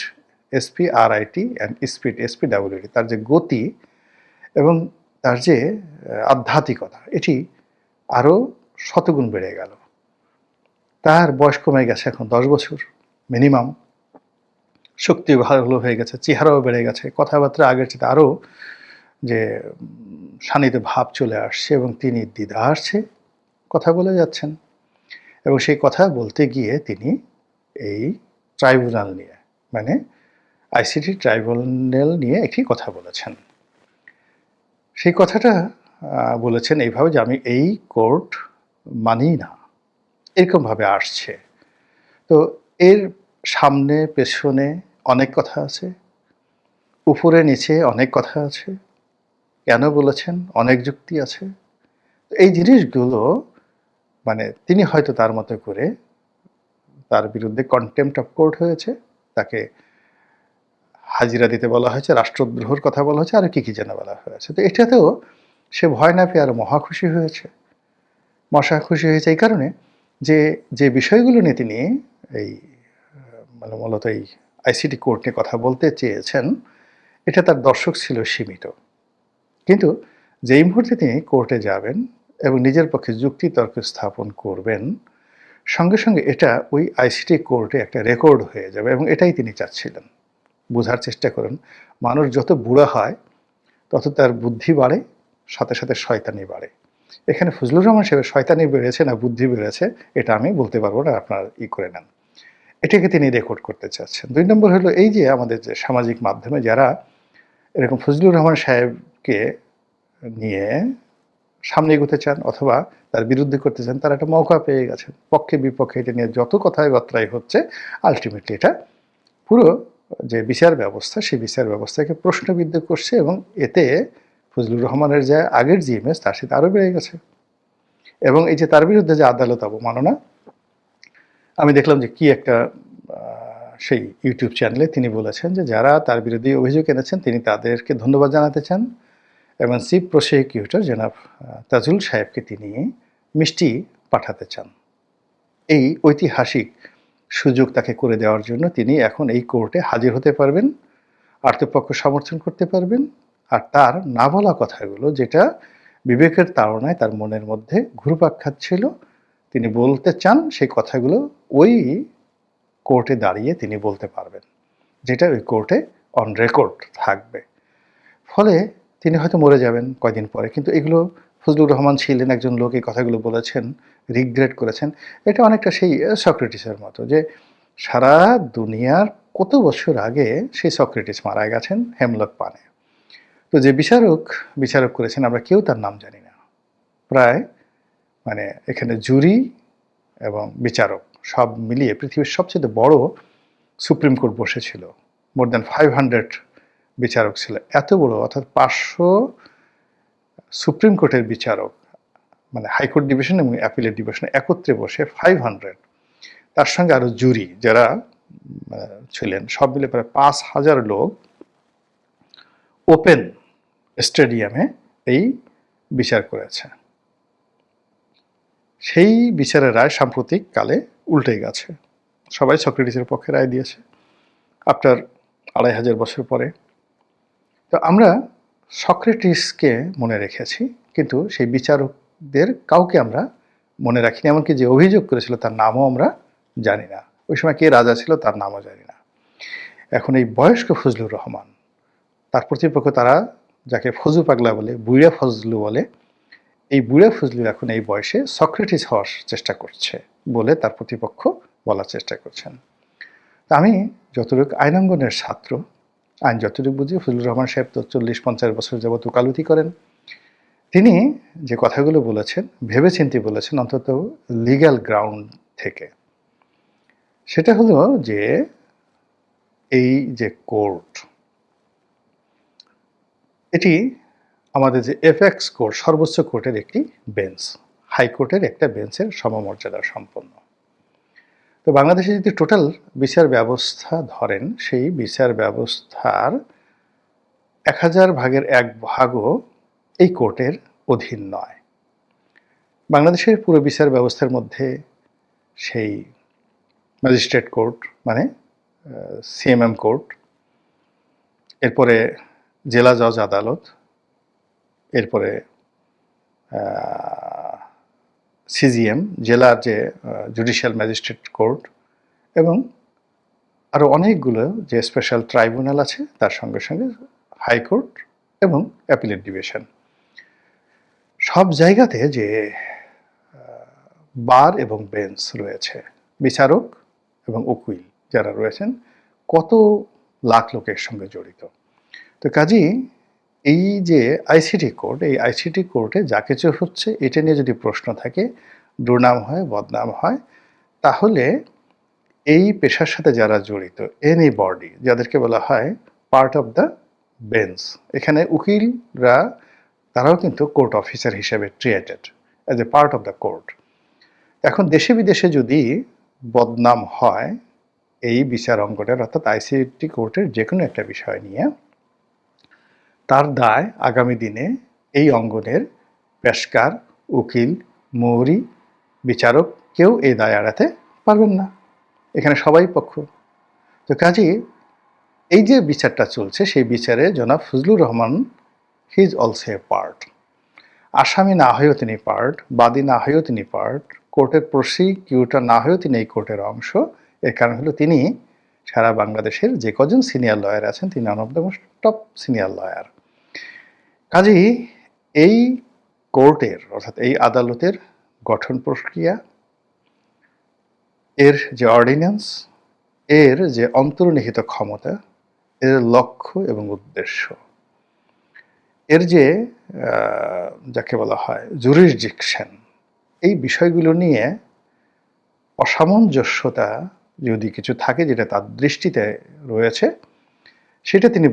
Speaker 5: SPRIT and speed SPWD, তার যে গতি এবং তার যে আধ্যাত্মিকতা, এটি আরও শতগুণ বেড়ে গেল। তার বয়স কমে গেছে এখন 10 বছর মিনিমাম, শক্তি ভালো হয়ে গেছে, চেহারাও বেড়ে গেছে, কথাবার্তা আগের চেয়ে আরও যে শানিত ভাব চলে আসছে এবং তিনি দ্বিধার্থে কথা বলে যাচ্ছেন। এবং সেই কথা বলতে গিয়ে তিনি এই ট্রাইব্যুনাল নিয়ে, মানে ICT ট্রাইব্যুনাল নিয়ে একটি কথা বলেছেন। সেই কথাটা বলেছেন এইভাবে যে আমি এই কোর্ট মানি না, এরকমভাবে আসছে। তো এর সামনে পেছনে অনেক কথা আছে, উপরে নিচে অনেক কথা আছে, কেন বলেছেন অনেক যুক্তি আছে। এই জিনিসগুলো মানে তিনি হয়তো তার মতো করে, তার বিরুদ্ধে কন্টেম্পট অফ কোর্ট হয়েছে, তাকে হাজিরা দিতে বলা হয়েছে, রাষ্ট্রদ্রোহের কথা বলা হয়েছে, আর কি যেন বলা হয়েছে। তো এটাতেও সে ভয় না পেয়ে আরো মহাখুশি হয়েছে। এই কারণে যে যে বিষয়গুলো নিয়ে তিনি এই মানে মূলত এই ICT কোর্ট নিয়ে কথা বলতে চেয়েছেন, এটা তার দর্শক ছিল সীমিত। কিন্তু যেই মুহূর্তে তিনি কোর্টে যাবেন এবং নিজের পক্ষে যুক্তি তর্ক স্থাপন করবেন, সঙ্গে সঙ্গে এটা ওই ICT কোর্টে একটা রেকর্ড হয়ে যাবে, এবং এটাই তিনি চাচ্ছিলেন। বোঝার চেষ্টা করুন, মানুষ যত বুড়া হয় তত তার বুদ্ধি বাড়ে, সাথে সাথে শয়তানি বাড়ে। এখানে ফজলুর রহমান সাহেবের শয়তানি বেড়েছে না বুদ্ধি বেড়েছে, এটা আমি বলতে পারবো না, আপনার করে নেন। এটাকে তিনি রেকর্ড করতে চাচ্ছেন। 2 নম্বর হলো এই যে আমাদের যে সামাজিক মাধ্যমে যারা এরকম ফজলুর রহমান সাহেবকে নিয়ে সামনে এগোতে চান অথবা তার বিরুদ্ধে করতে চান, তারা একটা মৌকা পেয়ে গেছেন। পক্ষে বিপক্ষে এটা নিয়ে যত কথায় বার্তাই হচ্ছে, আলটিমেটলি এটা পুরো যে বিচার ব্যবস্থা, সেই বিচার ব্যবস্থাকে প্রশ্নবিদ্ধ করছে, এবং এতে ফজলুর রহমানের যে আগের যে ইমেজ, তার সাথে আরও বেড়ে গেছে। এবং এই যে তার বিরুদ্ধে যে আদালত অবমাননা, আমি দেখলাম যে কি একটা সেই ইউটিউব চ্যানেলে তিনি বলেছেন যে যারা তার বিরুদ্ধে অভিযোগ এনেছেন তিনি তাদেরকে ধন্যবাদ জানাতে চান, এবং চিফ প্রসিকিউটর জনাব তাজুল সাহেবকে তিনি মিষ্টি পাঠাতে চান। এই ঐতিহাসিক সুযোগ তাকে করে দেওয়ার জন্য তিনি এখন এই কোর্টে হাজির হতে পারবেন, আত্মপক্ষ সমর্থন করতে পারবেন, আর তার না বলা কথাগুলো যেটা বিবেকের তাড়নায় তার মনের মধ্যে ঘুরপাক খাচ্ছিল, তিনি বলতে চান, সেই কথাগুলো ওই কোর্টে দাঁড়িয়ে তিনি বলতে পারবেন, যেটা ওই কোর্টে অন রেকর্ড থাকবে। ফলে তিনি হয়তো মরে যাবেন কয়দিন পরে, কিন্তু এগুলো ফজলুর রহমান ছিলেন একজন লোক, এই কথাগুলো বলেছেন, রিগ্রেট করেছেন। এটা অনেকটা সেই সক্রেটিসের মতো, যে সারা দুনিয়ার কত বছর আগে সেই সক্রেটিস মারা গেছেন হেমলক পানে। তো যে বিচারক করেছেন, আমরা কেউ তার নাম জানি না, প্রায় মানে এখানে জুরি এবং বিচারক সব মিলিয়ে পৃথিবীর সবচেয়ে বড় সুপ্রিম কোর্ট বসেছিল। মোর দ্যান 500 বিচারক ছিল, এত বড়, অর্থাৎ 500 সুপ্রিম কোর্টের বিচারক, মানে হাইকোর্ট ডিভিশন এবং অ্যাপিলেট ডিভিশন একত্রে বসে 500, তার সঙ্গে আরো জুরি যারা ছিলেন, সব মিলে প্রায় 5000 লোক ওপেন স্টেডিয়ামে এই বিচার করেছে। সেই বিচারের রায় সাম্প্রতিক কালে উল্টে গেছে। সবাই সক্রেটিসের পক্ষে রায় দিয়েছে আফটার 2500 বছর পরে। তো আমরা সক্রেটিসকে মনে রেখেছি, কিন্তু সেই বিচারকদের কাউকে আমরা মনে রাখিনি, এমনকি যে অভিযোগ করেছিল তার নামও আমরা জানি না। ওই সময় কে রাজা ছিল তার নামও জানি না। এখন এই বয়স্ক ফজলুর রহমান, তার প্রতিপক্ষ, তারা যাকে ফজু পাগলা বলে, বুড়া ফজলু বলে, এই বুড়া ফজলু এখন এই বয়সে সক্রেটিস হওয়ার চেষ্টা করছে বলে তার প্রতিপক্ষ বলার চেষ্টা করছেন। আমি যতটুকু আইনাঙ্গনের ছাত্র, আইন যতটুকু বুঝি, ফজলুর রহমান সাহেব তো 40-50 বছর যাবত ওকালতি করেন। তিনি যে কথাগুলো বলেছেন ভেবেচিন্তে বলেছেন, অন্তত লিগ্যাল গ্রাউন্ড থেকে। সেটা হলো যে এই যে কোর্ট, এটি আমাদের যে এপেক্স কোর্ট, সর্বোচ্চ কোর্টের একটি বেঞ্চ, হাইকোর্টের একটা বেঞ্চের সমমর্যাদা সম্পন্ন। তো বাংলাদেশে যদি টোটাল বিচার ব্যবস্থা ধরেন, সেই বিচার ব্যবস্থার 1000 ভাগের 1 ভাগও এই কোর্টের অধীন নয়। বাংলাদেশের পুরো বিচার ব্যবস্থার মধ্যে সেই ম্যাজিস্ট্রেট কোর্ট, মানে সিএমএম কোর্ট, এরপরে জেলা জজ আদালত, এরপরে সিজিএম, জেলার যে জুডিশিয়াল ম্যাজিস্ট্রেট কোর্ট, এবং আরও অনেকগুলো যে স্পেশাল ট্রাইব্যুনাল আছে, তার সঙ্গে সঙ্গে হাইকোর্ট এবং অ্যাপিলেট ডিভিশন। সব জায়গাতে যে বার এবং বেঞ্চ রয়েছে, বিচারক এবং উকিল যারা রয়েছেন, কত লাখ লোকের সঙ্গে জড়িত। তো কাজেই এই যে আইসিটি কোর্ট, এই আইসিটি কোর্টে যা কিছু হচ্ছে এটা নিয়ে যদি প্রশ্ন থাকে, দুর্নাম হয়, বদনাম হয়, তাহলে এই পেশার সাথে যারা জড়িত, এনি বডি, যাদেরকে বলা হয় পার্ট অফ দ্য বেঞ্চ, এখানে উকিলরা তারাও কিন্তু কোর্ট অফিসার হিসেবে treated as a part of the court. এখন দেশে বিদেশে যদি বদনাম হয় এই বিচার অঙ্গনের, অর্থাৎ আইসিটি কোর্টের যে কোনো একটা বিষয় নিয়ে, তার দায় আগামী দিনে এই অঙ্গনের পেশকার, উকিল, মৌরি, বিচারক কেউ এই দায় এড়াতে পারবেন না। এখানে সবাই পক্ষ। তো কাজেই এই যে বিচারটা চলছে, সেই বিচারে জনাব Fazlur Rahman, he is also a part. আসামি না হয়েও তিনি পার্ট, বাদী না হয়েও তিনি পার্ট, কোর্টের প্রসিকিউটর না হয়েও তিনি এই কোর্টের অংশ। এর কারণ হলো তিনি সারা বাংলাদেশের যে কজন সিনিয়র লয়ার আছেন, তিনি one of the most top senior lawyer. কাজেই এই কোর্টের, অর্থাৎ এই আদালতের গঠন প্রক্রিয়া, এর যে অর্ডিন্যান্স, এর যে অন্তর্নিহিত ক্ষমতা, এর লক্ষ্য এবং উদ্দেশ্য, এর যে যাকে বলা হয় জুরিসডিকশন, এই বিষয়গুলো নিয়ে অসামঞ্জস্যতা যদি কিছু থাকে, যেটা তার দৃষ্টিতে রয়েছে, সেটা তিনি